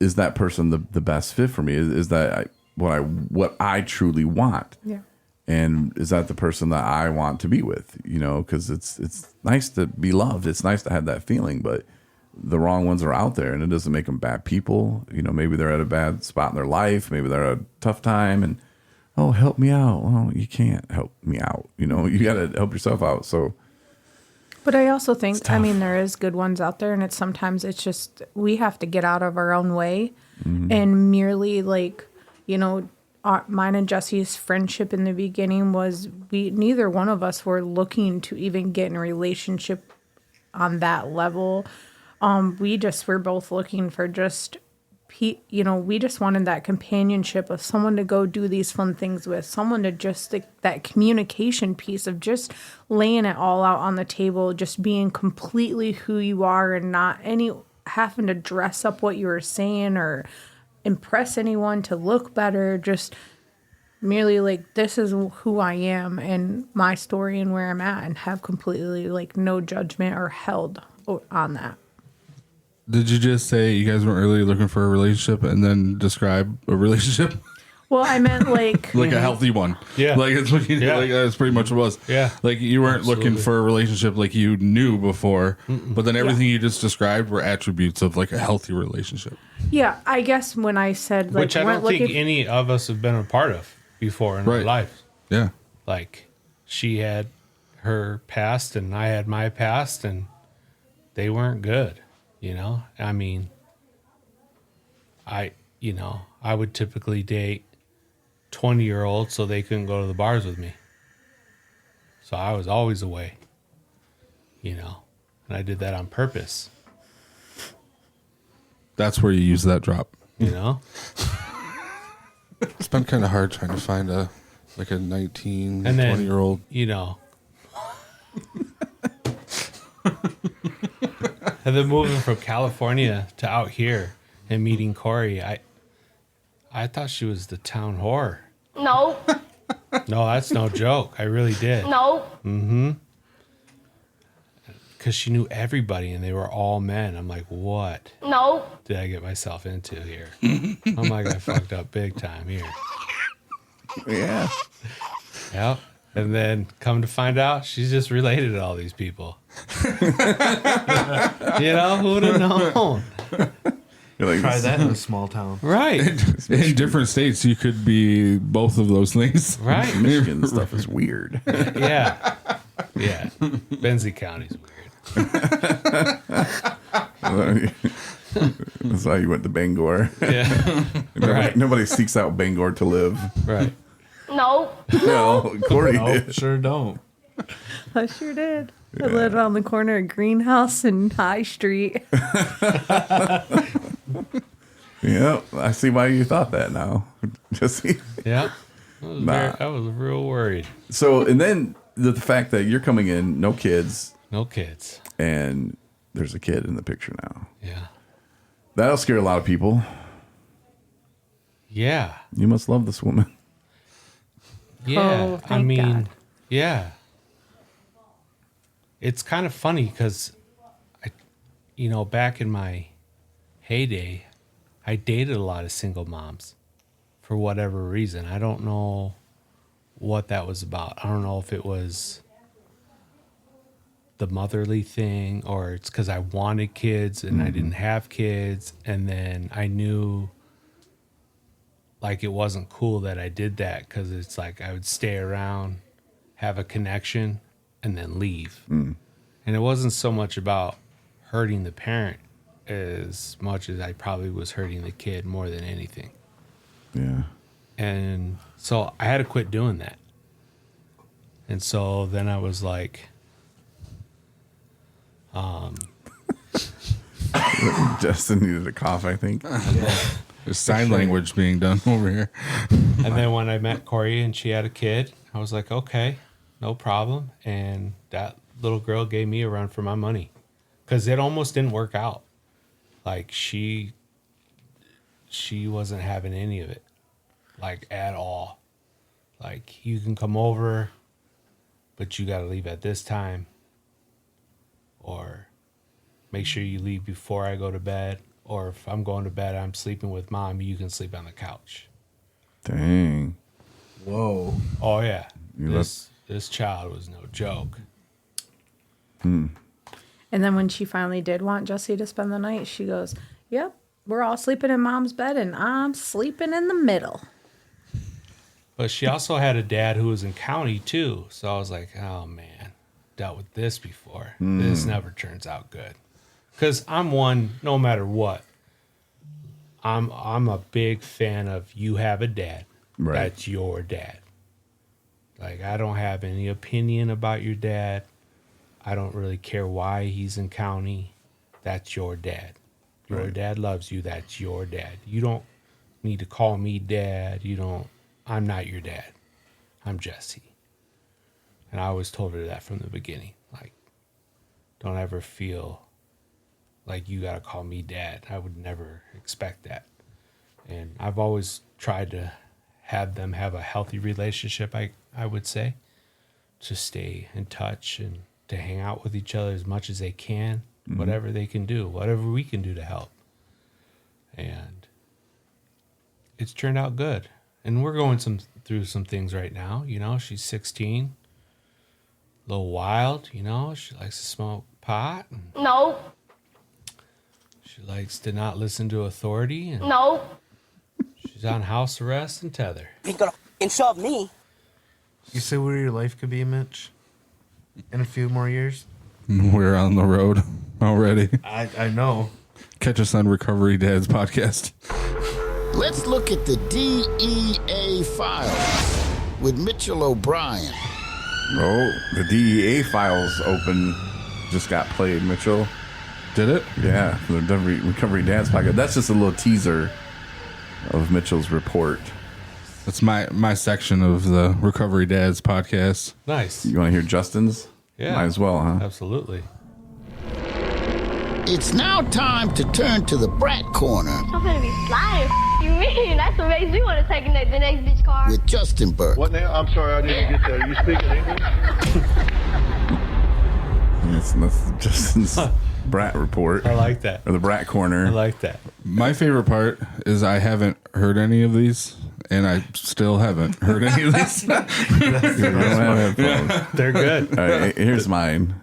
is that person the best fit for me? Is that what I truly want? yeah. And is that the person that I want to be with? Because it's nice to be loved. It's nice to have that feeling, but the wrong ones are out there, and it doesn't make them bad people. Maybe they're at a bad spot in their life. Maybe they're at a tough time, and oh, help me out. Well, you can't help me out. You got to help yourself out. So, But I also think, there is good ones out there, and it's just we have to get out of our own way, and merely mine and Jesse's friendship in the beginning was neither one of us were looking to even get in a relationship on that level. We just were both looking for just, we just wanted that companionship of someone to go do these fun things with, someone to just that communication piece of just laying it all out on the table, just being completely who you are and not having to dress up what you were saying or impress anyone to look better, just merely this is who I am and my story and where I'm at, and have completely no judgment or held on that. Did you just say you guys weren't really looking for a relationship and then describe a relationship? Well, I meant like a healthy one. Yeah. It's looking like that's pretty much what it was. Yeah. Like you weren't Absolutely. looking for a relationship like you knew before, but then everything you just described were attributes of a healthy relationship. Yeah, I guess when I said Which I weren't don't think looking- any of us have been a part of before in our Right. lives. Yeah. She had her past and I had my past, and they weren't good. I would typically date 20-year-olds so they couldn't go to the bars with me. So I was always away, and I did that on purpose, That's where you use that drop. It's been kind of hard trying to find a 19, And then, 20-year-old. And then moving from California to out here and meeting Corey, I thought she was the town whore. No, No, that's no joke. I really did. no. Because she knew everybody and they were all men. I'm like, what No. did I get myself into here? I'm like, I fucked up big time here. yeah. Yep. And then come to find out, she's just related to all these people. Who would have known? You're like, Try that in a small town. Right. In different states, you could be both of those things. Right. Michigan stuff is weird. Yeah. Yeah. Benzie County's weird. That's why you went to Bangor. Yeah. Right. Nobody seeks out Bangor to live. Right. No. No, Corey Nope, did. sure don't. I sure did. I lived on the corner of Greenhouse and High Street. Yep, I see why you thought that now. Jesse. Yeah. I was real worried. So, and then the fact that you're coming in, no kids, No kids. and there's a kid in the picture now. Yeah. That'll scare a lot of people. Yeah. You must love this woman. Yeah. Oh, thank God. Yeah. It's kind of funny because back in my heyday, I dated a lot of single moms for whatever reason. I don't know what that was about. I don't know if it was the motherly thing or it's because I wanted kids and I didn't have kids. And then I knew like it wasn't cool that I did that because it's like I would stay around, have a connection, and then leave. And it wasn't so much about hurting the parent as much as I probably was hurting the kid more than anything. Yeah. And so I had to quit doing that. And so then I was like, Justin needed a cough, I think. There's sign language being done over here. and then when I met Corey and she had a kid, I was like, okay, no problem. And that little girl gave me a run for my money because it almost didn't work out. Like she wasn't having any of it, like at all. Like you can come over, but you got to leave at this time. Or make sure you leave before I go to bed. Or if I'm going to bed, I'm sleeping with mom, you can sleep on the couch. Dang. Whoa. Oh, yeah. You This child was no joke. And then when she finally did want Jesse to spend the night, she goes, yep, we're all sleeping in mom's bed and I'm sleeping in the middle. But she also had a dad who was in county, too. So I was like, oh, man, dealt with this before. This never turns out good. Because I'm one, no matter what, I'm a big fan of you have a dad. Right. That's your dad. Like, I don't have any opinion about your dad. I don't really care why he's in county. That's your dad. Your dad loves you. That's your dad. You don't need to call me dad. I'm not your dad. I'm Jesse. And I always told her that from the beginning. Like, don't ever feel like you got to call me dad. I would never expect that. And I've always tried to have them have a healthy relationship, I would say, to stay in touch and to hang out with each other as much as they can, whatever they can do, whatever we can do to help. And it's turned out good. And we're going through some things right now. You know, she's 16, a little wild, you know. She likes to smoke pot. No. She likes to not listen to authority. And No. she's on house arrest and tether. He's gonna shove me. You see where your life could be, Mitch? In a few more years? We're on the road already. I know. Catch us on Recovery Dads podcast. Let's look at the DEA files with Mitchell O'Brien. Oh, the DEA files open just got played, Mitchell. Did it? Yeah, the Recovery Dance podcast. That's just a little teaser of Mitchell's report. That's my section of the Recovery Dads podcast. Nice. You want to hear Justin's? Yeah. Might as well, huh? Absolutely. It's now time to turn to the brat corner I'm gonna be flying. You mean? That's what makes me want to take the next bitch car. with Justin Burke. What now? I'm sorry, I didn't get that. Are you speaking English? That's Justin's brat report. I like that. Or the brat corner. I like that. My favorite part is I haven't heard any of these, and I still haven't heard any of these. You don't have headphones. They're good. All right, here's mine.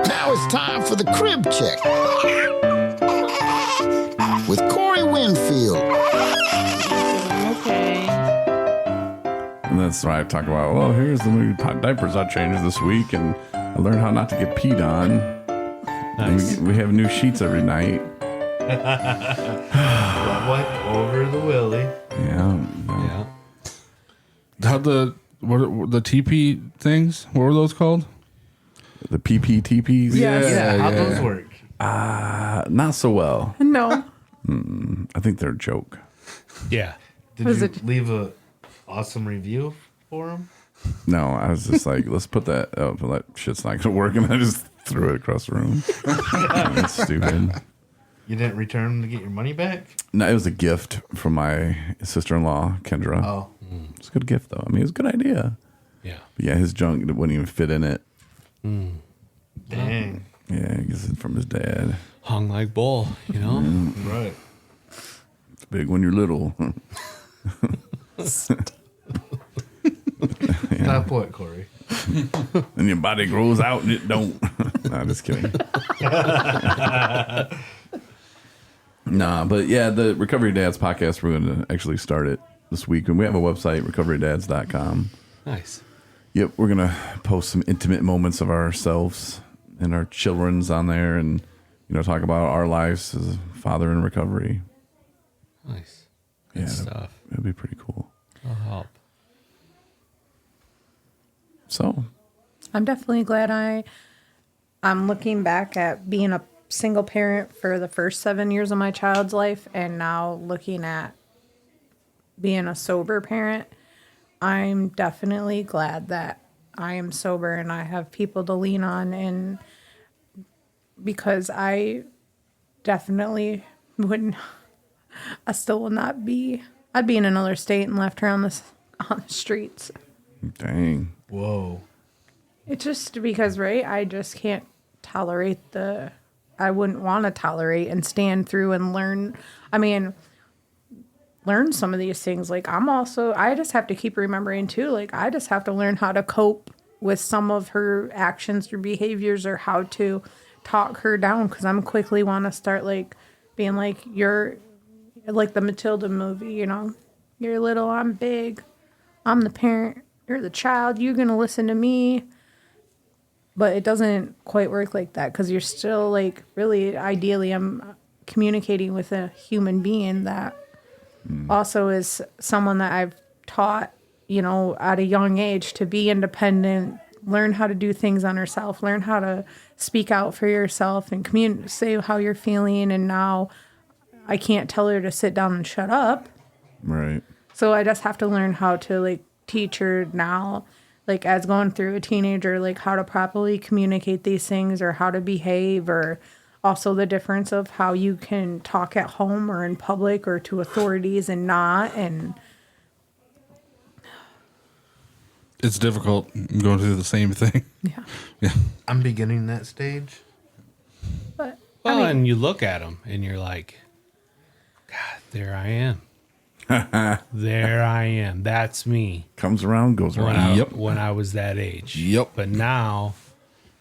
Now it's time for the crib check with Corey Winfield. Okay. And that's why I talk about, well, here's the new diapers I changed this week, and I learned how not to get peed on. Nice. And we have new sheets every night. Wipe over the willy. Yeah. Yeah. How the TP things? What were those called? The PPTPs? Yes. How'd those work? Not so well. No. I think they're a joke. Yeah. Did Was you it- leave a awesome review for them? No, I was just like, let's put that up. That shit's not going to work. And I just threw it across the room. That's stupid. You didn't return them to get your money back? No, it was a gift from my sister-in-law, Kendra. Oh. It's a good gift, though. I mean, it was a good idea. Yeah. But yeah, his junk wouldn't even fit in it. Dang. Yeah, he gets it from his dad. Hung like bull, you know? Right. It's big when you're little. Stop what, Corey? And your body grows out and it don't. Nah, just kidding. Nah, but yeah, the Recovery Dads podcast, we're going to actually start it this week. And we have a website, recoverydads.com. Nice. Yep, we're going to post some intimate moments of ourselves and our children's on there and, talk about our lives as a father in recovery. Nice. Good stuff. It'd be pretty cool. It'll help. So, I'm definitely glad I'm looking back at being a single parent for the first 7 years of my child's life and now looking at being a sober parent. I'm definitely glad that I am sober and I have people to lean on, and because I definitely wouldn't, I still will not be, I'd be in another state and left her on the streets. Dang. Whoa. It's just because, right, I just can't tolerate I wouldn't want to tolerate and stand through and learn. I mean, learn some of these things. Like, I just have to keep remembering too, like, I just have to learn how to cope with some of her actions or behaviors, or how to talk her down. Cause I'm quickly want to start like being like, you're like the Matilda movie, you're little, I'm big, I'm the parent, you're the child, you're going to listen to me. But it doesn't quite work like that, because you're still like, really, ideally, I'm communicating with a human being that also is someone that I've taught, at a young age to be independent, learn how to do things on herself, learn how to speak out for yourself and say how you're feeling. And now I can't tell her to sit down and shut up. Right. So I just have to learn how to like teach her now, like as going through a teenager, like how to properly communicate these things or how to behave, or also the difference of how you can talk at home or in public or to authorities and not. And it's difficult. I'm going through the same thing. Yeah. I'm beginning that stage. But and you look at them and you're like, God, there I am. There I am. That's me. Comes around, goes around. When I was that age. Yep. But now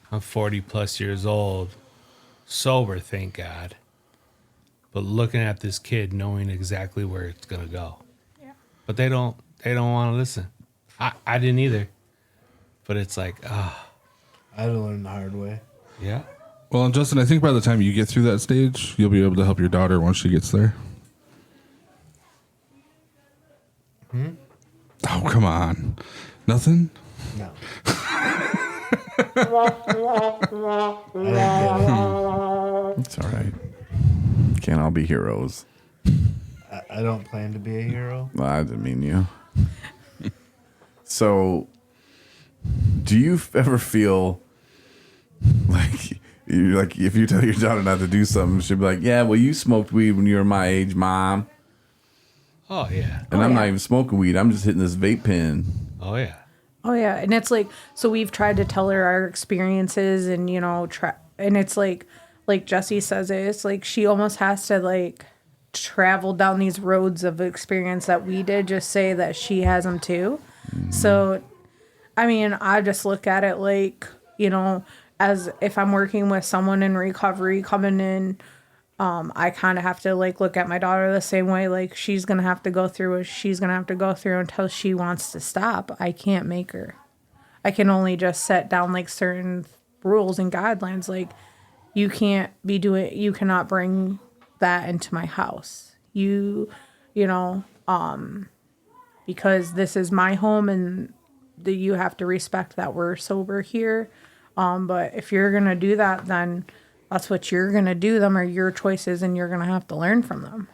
I'm 40 plus years old, sober, thank God. But looking at this kid, knowing exactly where it's gonna go. Yeah. But they don't want to listen. I didn't either. But it's like, I had to learn the hard way. Yeah. Well, and Justin, I think by the time you get through that stage, you'll be able to help your daughter once she gets there. Oh, come on. Nothing? No. It's all right. Can't all be heroes. I don't plan to be a hero. Well, I didn't mean you. So, do you ever feel like if you tell your daughter not to do something, she'll be like, "Yeah, well, you smoked weed when you were my age, Mom." Oh yeah. And I'm not even smoking weed. I'm just hitting this vape pen. Oh yeah. Oh yeah, and it's like, so we've tried to tell her our experiences, and and it's like Jesse says it's like she almost has to like travel down these roads of experience that we did, just say that she has them too. Mm-hmm. So, I mean, I just look at it like, as if I'm working with someone in recovery coming in, I kind of have to like look at my daughter the same way. Like, she's going to have to go through what she's going to have to go through until she wants to stop. I can't make her. I can only just set down like certain rules and guidelines. Like, you cannot bring that into my house. Because this is my home, and you have to respect that we're sober here. But if you're going to do that, then that's what you're going to do. Them are your choices, and you're going to have to learn from them.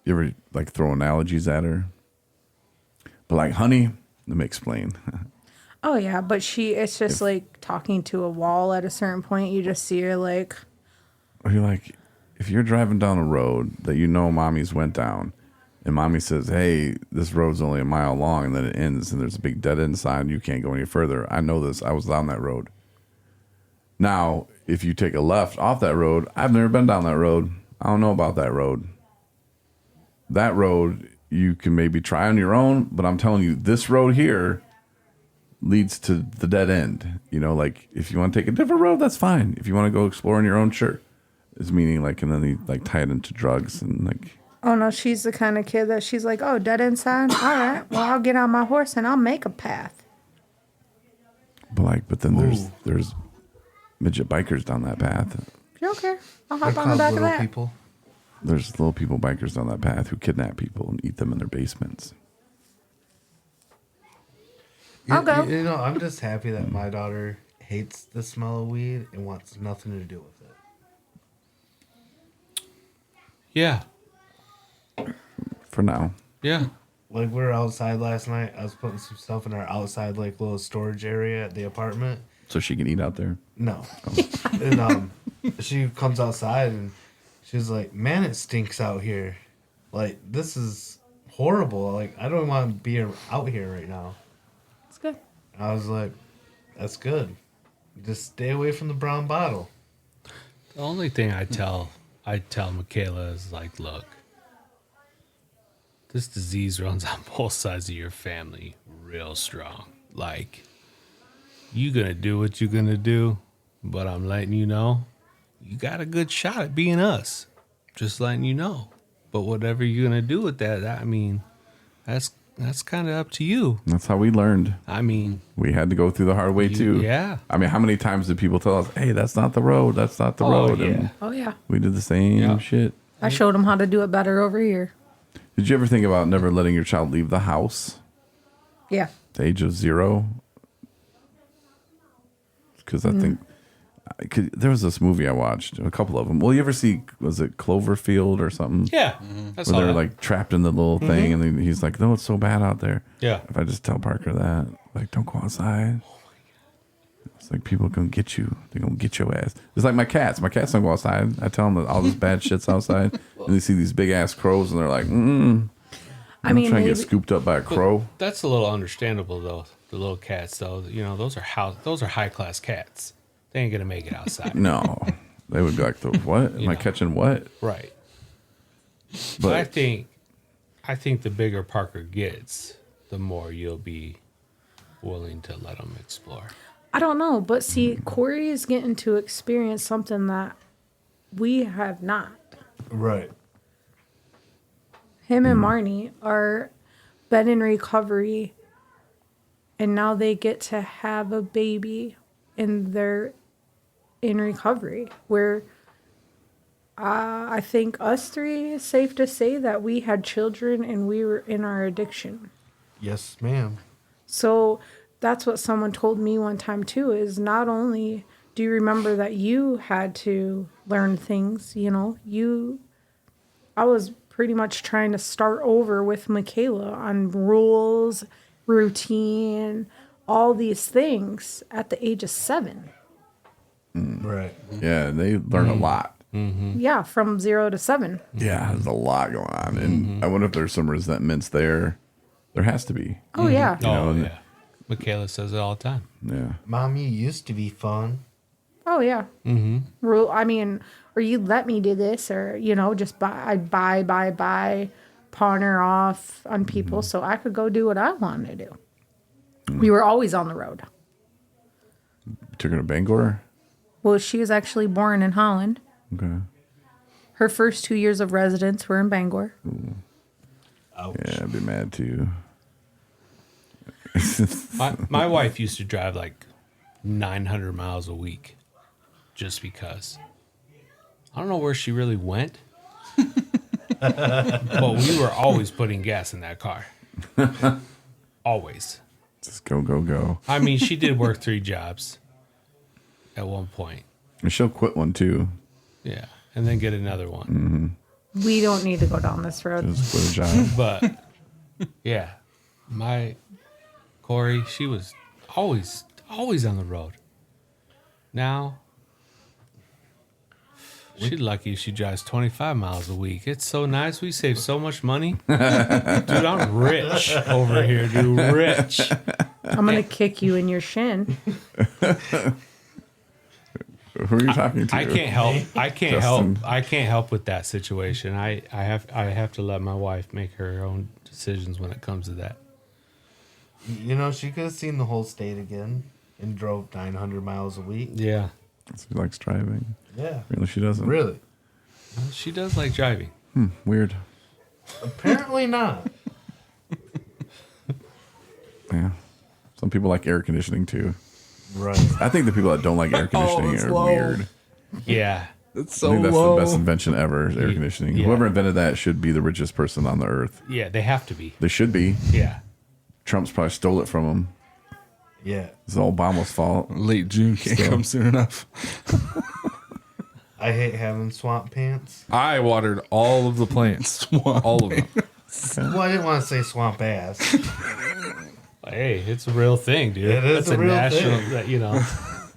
You ever like throw analogies at her? But like, honey, let me explain. Oh yeah, but it's just like talking to a wall at a certain point. You just see her like. Or you're like, if you're driving down a road that mommy's went down, and mommy says, "Hey, this road's only a mile long," and then it ends, and there's a big dead end sign, you can't go any further. I know this. I was down that road. Now, if you take a left off that road, I've never been down that road. I don't know about that road. That road, you can maybe try on your own, but I'm telling you, this road here leads to the dead end. You know, like if you want to take a different road, that's fine. If you want to go explore on your own, sure. It's meaning like, and then they like tie it into drugs and like. Oh no, she's the kind of kid that she's like, oh, dead end sign. All right, well I'll get on my horse and I'll make a path. But then there's midget bikers down that path. Okay, I'll hop on the back of that. People. There's little people bikers down that path who kidnap people and eat them in their basements. I'll go. You know, I'm just happy that my daughter hates the smell of weed and wants nothing to do with it. Yeah. For now. Yeah. Like we were outside last night. I was putting some stuff in our outside like little storage area at the apartment. So she can eat out there? No. And she comes outside and she's like, "Man, it stinks out here. Like this is horrible. Like I don't want to be out here right now." It's good. I was like, "That's good. Just stay away from the brown bottle." The only thing I tell Michaela is like, look, this disease runs on both sides of your family real strong. Like, you gonna do what you gonna do, but I'm letting you know, you got a good shot at being us. Just letting you know. But whatever you're gonna do with that, I mean, that's kind of up to you. That's how we learned. I mean, we had to go through the hard way too. Yeah. I mean, how many times did people tell us, "Hey, that's not the road. That's not the road." Yeah. And Oh yeah. we did the same shit. I showed them how to do it better over here. Did you ever think about never letting your child leave the house? Yeah. At the age of 0? Because I think there was this movie I watched, a couple of them. Well, you ever see, was it Cloverfield or something? Yeah. Where they're like trapped in the little thing, and then he's like, "No, it's so bad out there." Yeah. If I just tell Parker that, like, don't go outside. It's like people gonna get you. They're gonna get your ass. It's like my cats. My cats don't go outside. I tell them that all this bad shit's outside, and they see these big ass crows, and they're like, I mean, trying to get scooped up by a crow. That's a little understandable though. The little cats though, you know, those are high class cats. They ain't gonna make it outside. No, they would be like, "What? Am I catching what?" Right. But I think the bigger Parker gets, the more you'll be willing to let him explore. I don't know, but see, Corey is getting to experience something that we have not. Right. Him and Marnie are been in recovery, and now they get to have a baby, and they're in recovery. Where I think us three, is safe to say that we had children and we were in our addiction. Yes, ma'am. So that's what someone told me one time too, is not only do you remember that you had to learn things, you know, I was pretty much trying to start over with Michaela on rules, routine, all these things at the age of 7. Right. yeah, they learn a lot. Yeah, from 0 to 7. Yeah, there's a lot going on, and I wonder if there's some resentments there. There has to be. Oh yeah. Oh yeah. Michaela says it all the time. Yeah. Mom, you used to be fun. Oh yeah. Rule. I mean, or you let me do this, or you know, just I'd buy, pawn her off on people so I could go do what I wanted to do. We were always on the road. Took her to Bangor. Well, she was actually born in Holland. Okay. Her first 2 years of residence were in Bangor. Ouch. Yeah, I'd be mad too. My wife used to drive like 900 miles a week just because. I don't know where she really went, but we were always putting gas in that car. Always. Just go. I mean, she did work 3 jobs at one point. And she'll quit one too. Yeah. And then get another one. We don't need to go down this road. Just quit a job. But yeah, my Corey, she was always on the road. Now, she's lucky if she drives 25 miles a week. It's so nice. We save so much money. Dude, I'm rich over here, dude. Rich. I'm going to kick you in your shin. Who are you talking to? I can't help. I can't Justin. help. I can't help with that situation. I have to let my wife make her own decisions when it comes to that. You know, she could have seen the whole state again and drove 900 miles a week. Yeah. She likes driving. Yeah. Really, she doesn't. Really? She does like driving. Weird. Apparently not. Yeah. Some people like air conditioning too. Right. I think the people that don't like air conditioning it's are low. weird. Yeah. It's I so think that's low. the best invention ever, is air conditioning. Yeah. Whoever invented that should be the richest person on the earth. Yeah. They have to be. They should be. Yeah. Trump's probably stole it from him. Yeah. It's all Obama's fault. Late June can't So- come soon enough. I hate having swamp pants. I watered all of the plants. All of them. Well, I didn't want to say swamp ass. Hey, it's a real thing, dude. It is That's a real national, thing. You know,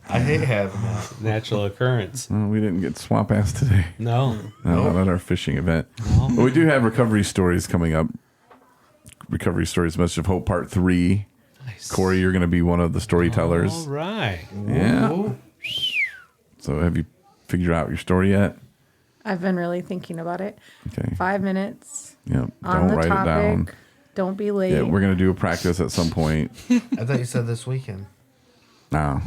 I hate having that. natural occurrence. Well, we didn't get swamp ass today. No. Not at our fishing event. But we do have recovery stories coming up. Recovery Stories Message of Hope Part 3. Nice. Corey, you're going to be one of the storytellers. All right. Yeah. Ooh. So have you figured out your story yet? I've been really thinking about it. Okay. 5 minutes Yep. on Don't the write topic. it down. Don't be late. Yeah, we're going to do a practice at some point. I thought you said this weekend. No,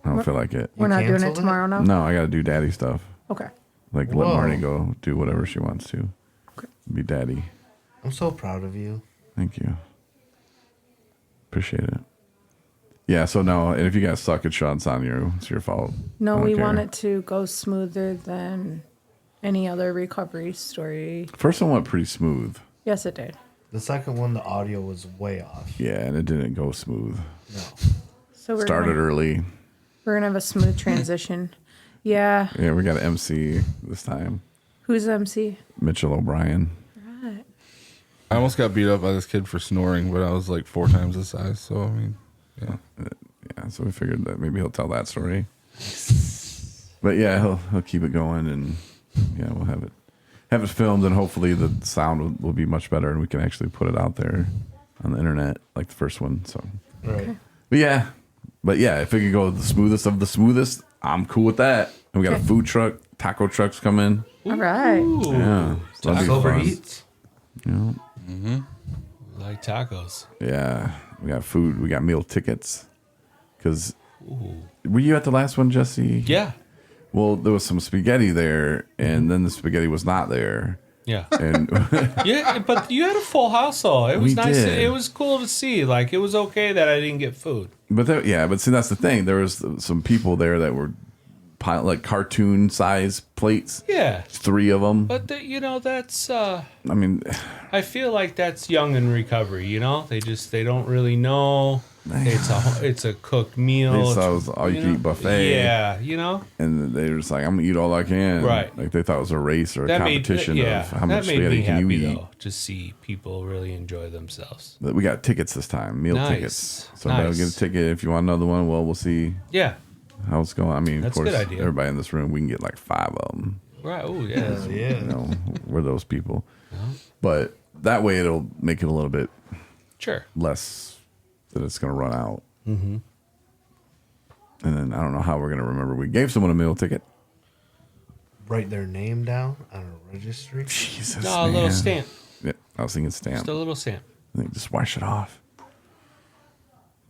I don't feel like it. We're not doing it canceled it? tomorrow now? No, I got to do daddy stuff. Okay. Like let Whoa. Marty go do whatever she wants to. Be daddy. I'm so proud of you. Thank you. Appreciate it. Yeah, so no, and if you guys suck, it's on you. It's your fault. No, I don't we care. want it to go smoother than any other recovery story. First one went pretty smooth. Yes, it did. The second one, the audio was way off. Yeah, and it didn't go smooth. No. So we're Started gonna, early. we're gonna have a smooth transition. Yeah. Yeah, we got an MC this time. Who's MC? Mitchell O'Brien. Right. I almost got beat up by this kid for snoring, but I was like 4 times his size. So, I mean, yeah. Yeah, so we figured that maybe he'll tell that story. But yeah, he'll keep it going, and yeah, we'll have it filmed, and hopefully the sound will be much better, and we can actually put it out there on the internet like the first one. So, Right. but yeah, if it could go the smoothest of the smoothest, I'm cool with that. And we got a food truck, taco trucks coming. All right. Yeah, so that'll be Sober fun. Eats. Yeah. Like tacos. Yeah, we got food. We got meal tickets. Because were you at the last one, Jesse? Yeah. Well, there was some spaghetti there, and then the spaghetti was not there. Yeah. And Yeah, but you had a full house though. It was We nice. did. It was cool to see. Like it was okay that I didn't get food. but see, that's the thing. There was some people there that were like cartoon size plates. Yeah. 3 of them. But that's I mean, I feel like that's young in recovery, They don't really know. It's a cooked meal. they thought it was all you can eat buffet. Yeah, And they were just like, I'm gonna eat all I can. Right. Like they thought it was a race or a that competition of how much that made spaghetti me can you happy eat. though to see people really enjoy themselves. But we got tickets this time, meal Nice. tickets. So everybody will get Nice. a ticket. If you want another one, well, we'll see Yeah, how it's going. I mean, That's of a course, good idea. everybody in this room, we can get like 5 of them. right. Oh yeah, Yeah. You know, we're those people. But that way, it'll make it a little bit sure. less that it's going to run out. Mm-hmm. And then I don't know how we're going to remember. We gave someone a meal ticket. Write their name down on a registry. Jesus, No, a little man. stamp. Yeah, I was thinking stamp. Just a little stamp. I think just wash it off.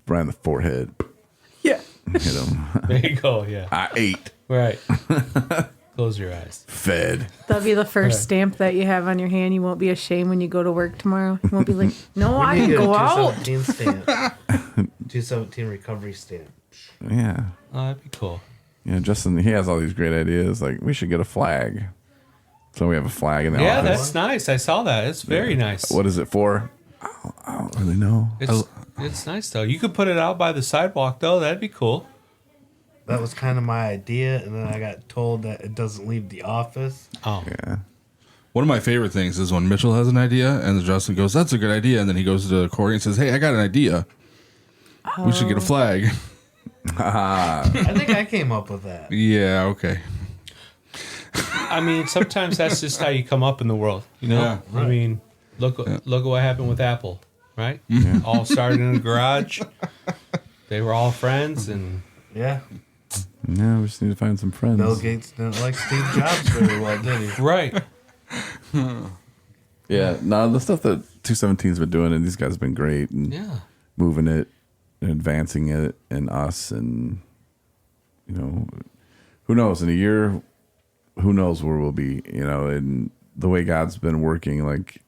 Right in the forehead. Yeah. Hit him. There you go. Yeah. I ate. Right. Close your eyes. Fed. That'll be the first stamp that you have on your hand. You won't be ashamed when you go to work tomorrow. You won't be like, no, I You can get a go out. 217 stamp. 217 recovery stamp. Yeah. Oh, that'd be cool. Yeah, Justin, he has all these great ideas. Like, we should get a flag. So we have a flag in the Yeah, office. that's nice. I saw that. It's very nice. What is it for? I don't really know. It's nice though. You could put it out by the sidewalk though. That'd be cool. That was kind of my idea, and then I got told that it doesn't leave the office. Oh, Yeah. one of my favorite things is when Mitchell has an idea and Justin goes, "That's a good idea," and then he goes to Corey and says, "Hey, I got an idea. We should get a flag." I think I came up with that. Yeah. Okay. I mean, sometimes that's just how you come up in the world, Yeah, I mean, look at what happened with Apple, right? All started in a garage. They were all friends, and Yeah. Yeah, we just need to find some friends. Bill Gates didn't like Steve Jobs very well, did he? Right. Yeah, no, the stuff that 217's been doing, and these guys have been great, and Yeah. moving it and advancing it, and us, and who knows, in a year, who knows where we'll be, and the way God's been working, like,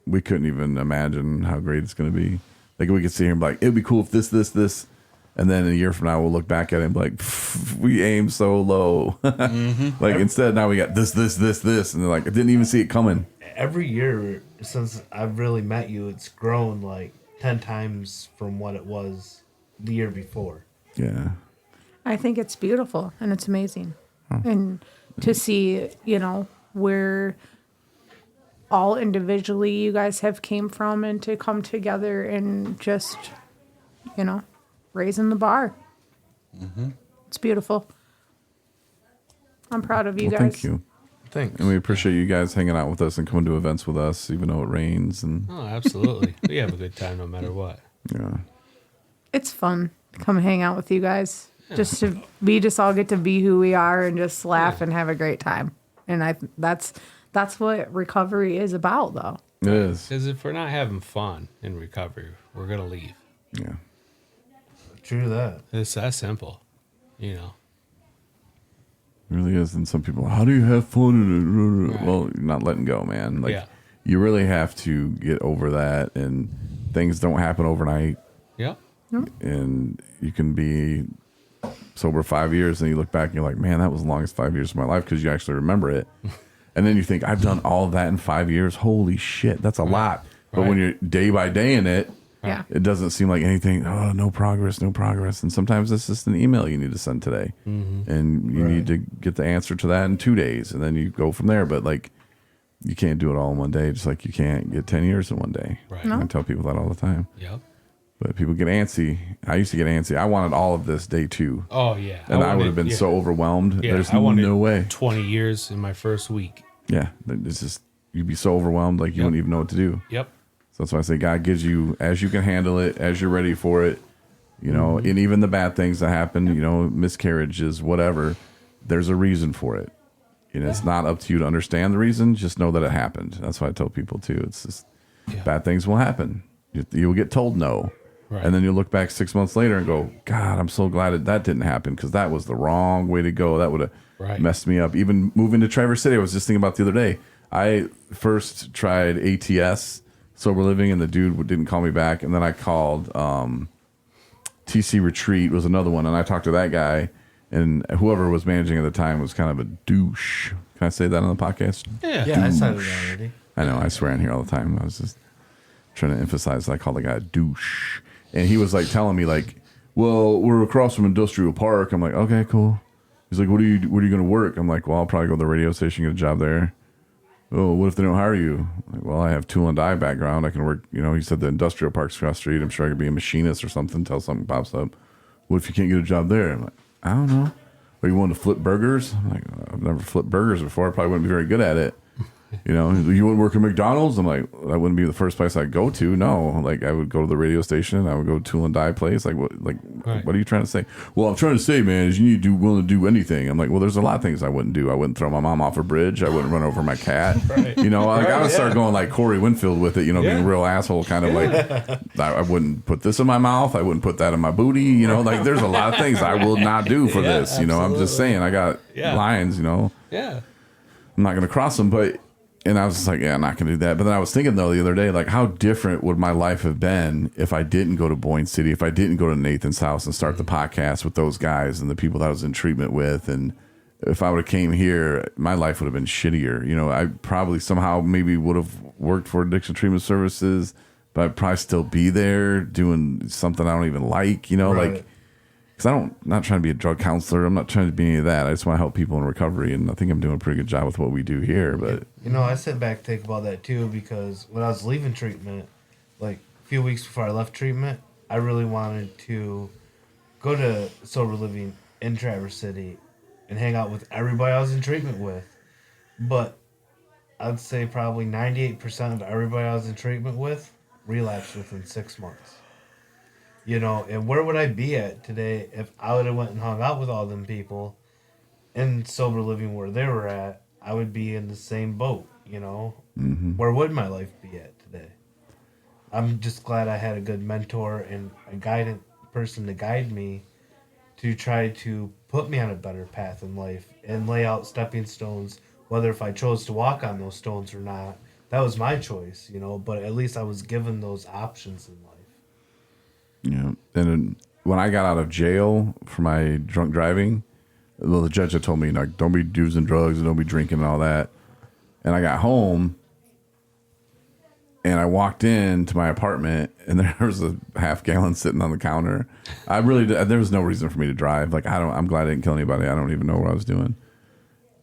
we couldn't even imagine how great it's going to be. Like, we could see him like, it'd be cool if this, and then a year from now, we'll look back at it and be like, we aimed so low. Like, instead, now we got this, and they're like, I didn't even see it coming. Every year since I've really met you, it's grown like 10 times from what it was the year before. Yeah. I think it's beautiful and it's amazing. And to see, where all individually you guys have came from and to come together and just, raising the bar. It's beautiful. I'm proud of you guys. Thank you. Thanks. And we appreciate you guys hanging out with us and coming to events with us, even though it rains. And Oh, absolutely. We have a good time no matter what. yeah, It's fun to come hang out with you guys. Just to all get to be who we are and just laugh and have a great time. And that's what recovery is about, though. it is. Because if we're not having fun in recovery, we're going to leave. Yeah. True that. It's that simple, It really is. And some people, how do you have fun? Right. Well, you're not letting go, man. Like, Yeah. you really have to get over that, and things don't happen overnight. Yep. And you can be sober 5 years, and you look back and you're like, man, that was the longest 5 years of my life, because you actually remember it. And then you think, I've done all of that in 5 years. Holy shit, that's a lot. But when you're day by day in it, Yeah. it doesn't seem like anything. Oh, no progress. And sometimes it's just an email you need to send today, and you need to get the answer to that in 2 days, and then you go from there. But like, you can't do it all in one day, just like you can't get 10 years in one day. Right. I tell people that all the time. Yep. But people get antsy. I used to get antsy. I wanted all of this day two. Oh, yeah. And I would have been so overwhelmed. Yeah, There's I wanted no way. 20 years in my first week. Yeah. It's just, you'd be so overwhelmed, like you wouldn't even know what to do. Yep. So that's why I say God gives you, as you can handle it, as you're ready for it, and even the bad things that happen, miscarriages, whatever, there's a reason for it. It's not up to you to understand the reason. Just know that it happened. That's why I tell people too. It's just bad things will happen. You'll get told no. Right. And then you look back 6 months later and go, God, I'm so glad that didn't happen, because that was the wrong way to go. That would have messed me up. Even moving to Traverse City, I was just thinking about the other day. I first tried ATS, Sober Living, and the dude didn't call me back. And then I called TC Retreat was another one. And I talked to that guy, and whoever was managing at the time was kind of a douche. Can I say that on the podcast? Yeah, I said it already. I know, I swear in here all the time. I was just trying to emphasize that I called the guy a douche. And he was like telling me, like, well, we're across from Industrial Park. I'm like, okay, cool. He's like, where are you going to work? I'm like, well, I'll probably go to the radio station, get a job there. Oh, what if they don't hire you? I'm like, well, I have tool and die background. I can work, he said the Industrial Park's across the street. I'm sure I could be a machinist or something until something pops up. What if you can't get a job there? I'm like, I don't know. Or you want to flip burgers? I'm like, I've never flipped burgers before. I probably wouldn't be very good at it. You wouldn't work at McDonald's? I'm like, that wouldn't be the first place I'd go to. No, like, I would go to the radio station. I would go to tool and die place. Like, what? Like, what are you trying to say? Well, I'm trying to say, man, is you need to willing to do anything. I'm like, well, there's a lot of things I wouldn't do. I wouldn't throw my mom off a bridge. I wouldn't run over my cat. I would start going like Corey Winfield with it. Being a real asshole, kind of like, I wouldn't put this in my mouth. I wouldn't put that in my booty. Like, there's a lot of things I will not do for this. I'm just saying, I got lines. Yeah. I'm not going to cross them, but. And I was just like, yeah, I'm not going to do that. But then I was thinking, though, the other day, like, how different would my life have been if I didn't go to Boyne City, if I didn't go to Nathan's house and start the podcast with those guys and the people that I was in treatment with. And if I would have came here, my life would have been shittier. I probably somehow maybe would have worked for Addiction Treatment Services, but I'd probably still be there doing something I don't even like, like. Because I'm not trying to be a drug counselor. I'm not trying to be any of that. I just want to help people in recovery, and I think I'm doing a pretty good job with what we do here. But I sit back and think about that too, because when I was leaving treatment, like a few weeks before I left treatment, I really wanted to go to Sober Living in Traverse City and hang out with everybody I was in treatment with. But I'd say probably 98% of everybody I was in treatment with relapsed within 6 months. You know, and where would I be at today if I would have went and hung out with all them people in sober living where they were at? I would be in the same boat, you know. Where would my life be at today? I'm just glad I had a good mentor and a guidant person to guide me to try to put me on a better path in life and lay out stepping stones, whether if I chose to walk on those stones or not. That was my choice, you know, but at least I was given those options in life. Yeah. And then when I got out of jail for my drunk driving, well, the judge had told me, like, don't be using drugs and don't be drinking and all that. And I got home and I walked into my apartment and there was a half gallon sitting on the counter. There was no reason for me to drive. Like, I'm glad I didn't kill anybody. I don't even know what I was doing.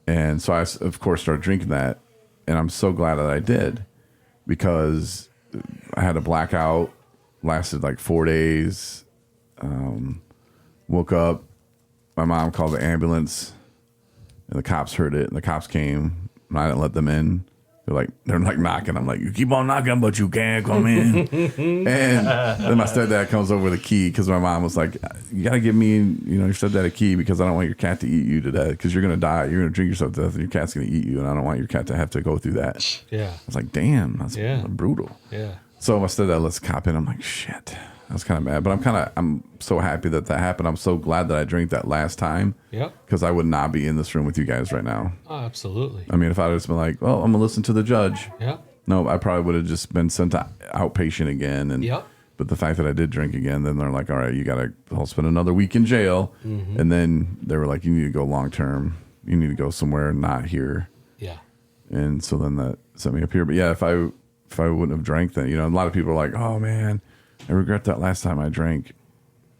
And so I, of course, started drinking that. And I'm so glad that I did, because I had a blackout, lasted like 4 days. Woke up, my mom called the ambulance, and the cops heard it, and the cops came, and I didn't let them in. They're like knocking. I'm like, you keep on knocking, but you can't come in. And then my stepdad comes over with a key, because my mom was like, you got to give me, your stepdad a key, because I don't want your cat to eat you to death, because you're going to die. You're going to drink yourself to death, and your cat's going to eat you, and I don't want your cat to have to go through that. Yeah. I was like, damn, that's brutal. Yeah. So my stepdad lets the cop in. I'm like, shit. I was kind of mad, but I'm so happy that happened. I'm so glad that I drank that last time. Yep. Because I would not be in this room with you guys right now. Oh, absolutely. I mean, if I'd just been like, well, I'm going to listen to the judge. Yep. No, I probably would have just been sent to outpatient again. And Yep. But the fact that I did drink again, then they're like, all right, you got to spend another week in jail. Mm-hmm. And then they were like, you need to go long term. You need to go somewhere not here. Yeah. And so then that sent me up here. But yeah, if I wouldn't have drank then, a lot of people are like, oh man, I regret that last time I drank.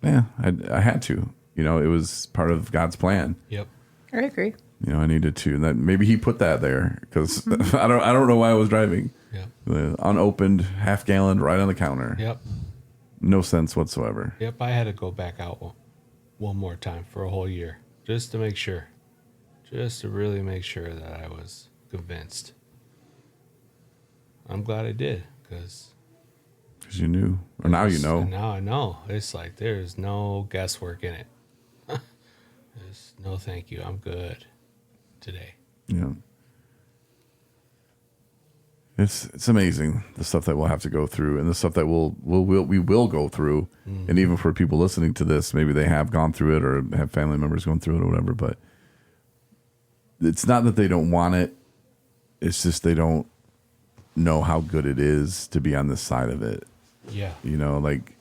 Yeah, I had to. It was part of God's plan. Yep. I agree. I needed to. And that maybe He put that there, because I don't know why I was driving. Yep. The unopened half gallon right on the counter. Yep. No sense whatsoever. Yep. I had to go back out one more time for a whole year, just to make sure, just to really make sure that I was convinced. I'm glad I did, because you knew, or now you know. Now I know. It's like there's no guesswork in it. There's no thank you. I'm good today. Yeah. It's amazing, the stuff that we'll have to go through, and the stuff that we will go through. Mm-hmm. And even for people listening to this, maybe they have gone through it or have family members going through it or whatever. But it's not that they don't want it. It's just they don't know how good it is to be on this side of it. Yeah. Like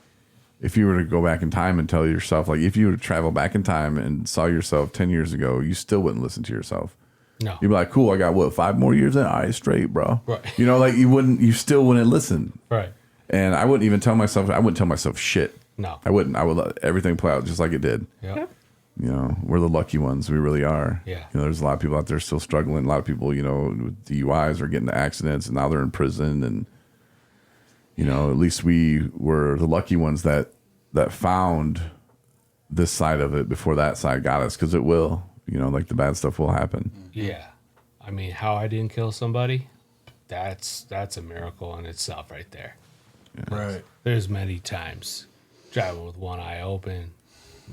if you were to go back in time and tell yourself, like if you were to travel back in time and saw yourself 10 years ago, you still wouldn't listen to yourself. No. You'd be like, cool, I got 5 more years in? All right, straight, bro. Right. Like you still wouldn't listen. Right. And I wouldn't even tell myself shit. No. I wouldn't. I would let everything play out just like it did. Yep. We're the lucky ones. We really are. Yeah. There's a lot of people out there still struggling. A lot of people, with DUIs or getting into accidents, and now they're in prison. And, at least we were the lucky ones that found this side of it before that side got us, because it will. Like the bad stuff will happen. Yeah. I mean, how I didn't kill somebody, that's a miracle in itself right there. Yeah. Right. There's many times driving with one eye open,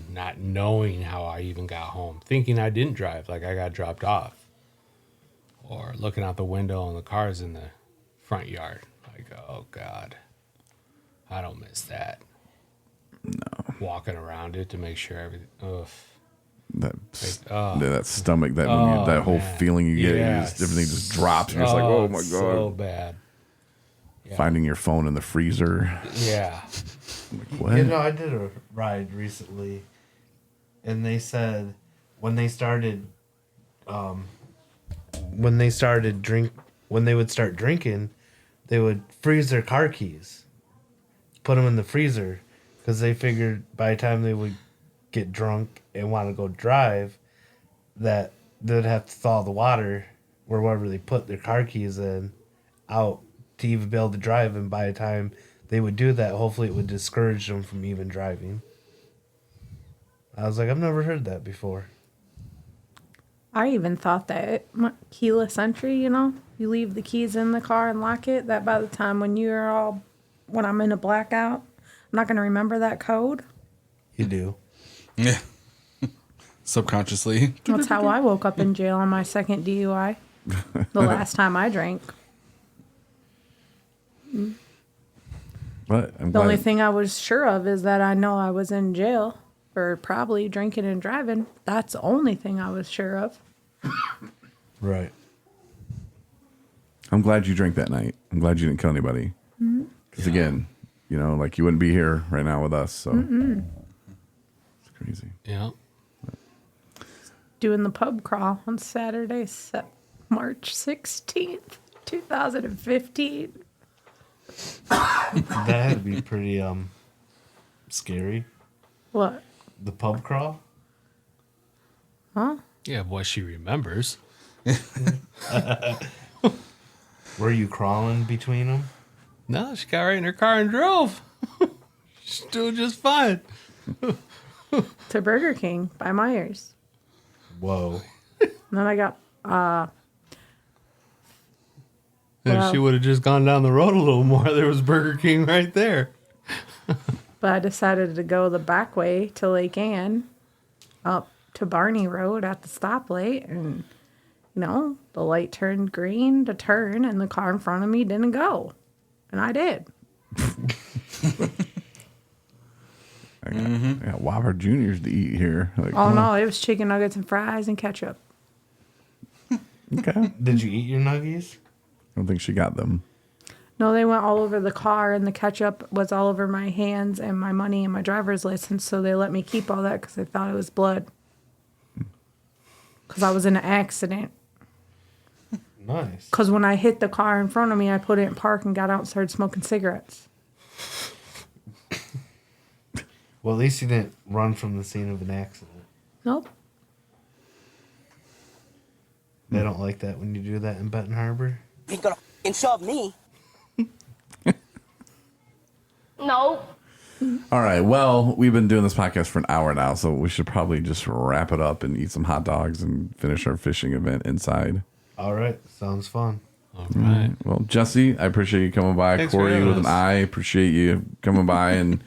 not knowing how I even got home, thinking I didn't drive, like I got dropped off, or looking out the window and the car's in the front yard, like, oh God, I don't miss that. No. Walking around it to make sure everything. Ugh. That stomach, that whole feeling you get, everything just drops. And you're just like, oh my God, so bad. Yeah. Finding your phone in the freezer. Yeah. Like, what? I did a ride recently, and they said when they would start drinking, they would freeze their car keys, put them in the freezer, because they figured by the time they would get drunk and want to go drive, that they'd have to thaw the water wherever they put their car keys in out to even be able to drive. And by the time they would do that, hopefully it would discourage them from even driving. I was like, I've never heard that before. I even thought that keyless entry, you leave the keys in the car and lock it, that by the time when I'm in a blackout, not going to remember that code. You do. Yeah. Subconsciously. That's how I woke up in jail on my second DUI. The last time I drank. But I'm The only thing I was sure of is that I know I was in jail for probably drinking and driving. That's the only thing I was sure of. Right. I'm glad you drank that night. I'm glad you didn't kill anybody. Because again, you know, like you wouldn't be here right now with us. So it's crazy. Yeah. Doing the pub crawl on Saturday, March 16th, 2015. That had to be pretty scary. What? The pub crawl? Huh? Yeah, boy, she remembers. Were you crawling between them? No, she got right in her car and drove. She's doing just fine. To Burger King by Myers. Whoa. And then I got, If she would have just gone down the road a little more, there was Burger King right there. but I decided to go the back way to Lake Ann, up to Barney Road at the stoplight. And, you know, the light turned green to turn, and the car in front of me didn't go. And I did. I got Whopper Juniors to eat here. Like, Oh, no, it was chicken nuggets and fries and ketchup. Okay. Did you eat your nuggies? I don't think she got them. No, they went all over the car, and the ketchup was all over my hands and my money and my driver's license, so they let me keep all that because they thought it was blood. Because I was in an accident. Nice. Because when I hit the car in front of me, I put it in park and got out and started smoking cigarettes. Well, at least you didn't run from the scene of an accident. Nope. They don't like that when you do that in Benton Harbor. He's gonna shove me. No. All right. Well, we've been doing this podcast for an hour now, so we should probably just wrap it up and eat some hot dogs and finish our fishing event inside. All right. Sounds fun. All right. Well, Jesse, I appreciate you coming by. Thanks for Corey having with an us. I appreciate you coming by and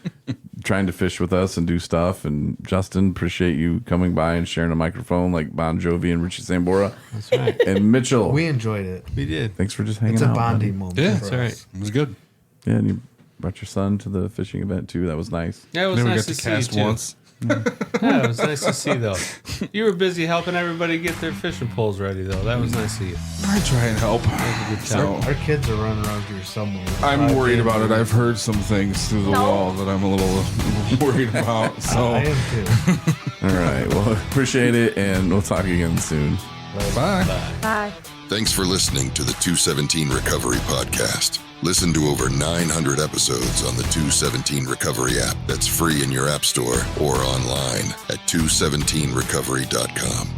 trying to fish with us and do stuff. And Justin, appreciate you coming by and sharing a microphone like Bon Jovi and Richie Sambora. That's right. And Mitchell, We enjoyed it. We did. thanks for just hanging It's a out. bonding buddy. moment. Yeah, for That's us. right. It was good. Yeah, and you brought your son to the fishing event too. That was nice. Yeah, it was Then we nice got to to see cast you, too. once. Yeah, it was nice to see, though. You were busy helping everybody get their fishing poles ready, though. That was nice of you. I try and help. Good job. Our kids are running around here somewhere. I'm worried about it. I've heard some things through the No. wall that I'm a little worried about. So, I am too. All right. Well, appreciate it, and we'll talk again soon. bye. Bye. Thanks for listening to the 217 Recovery Podcast. Listen to over 900 episodes on the 217 Recovery app that's free in your app store or online at 217recovery.com.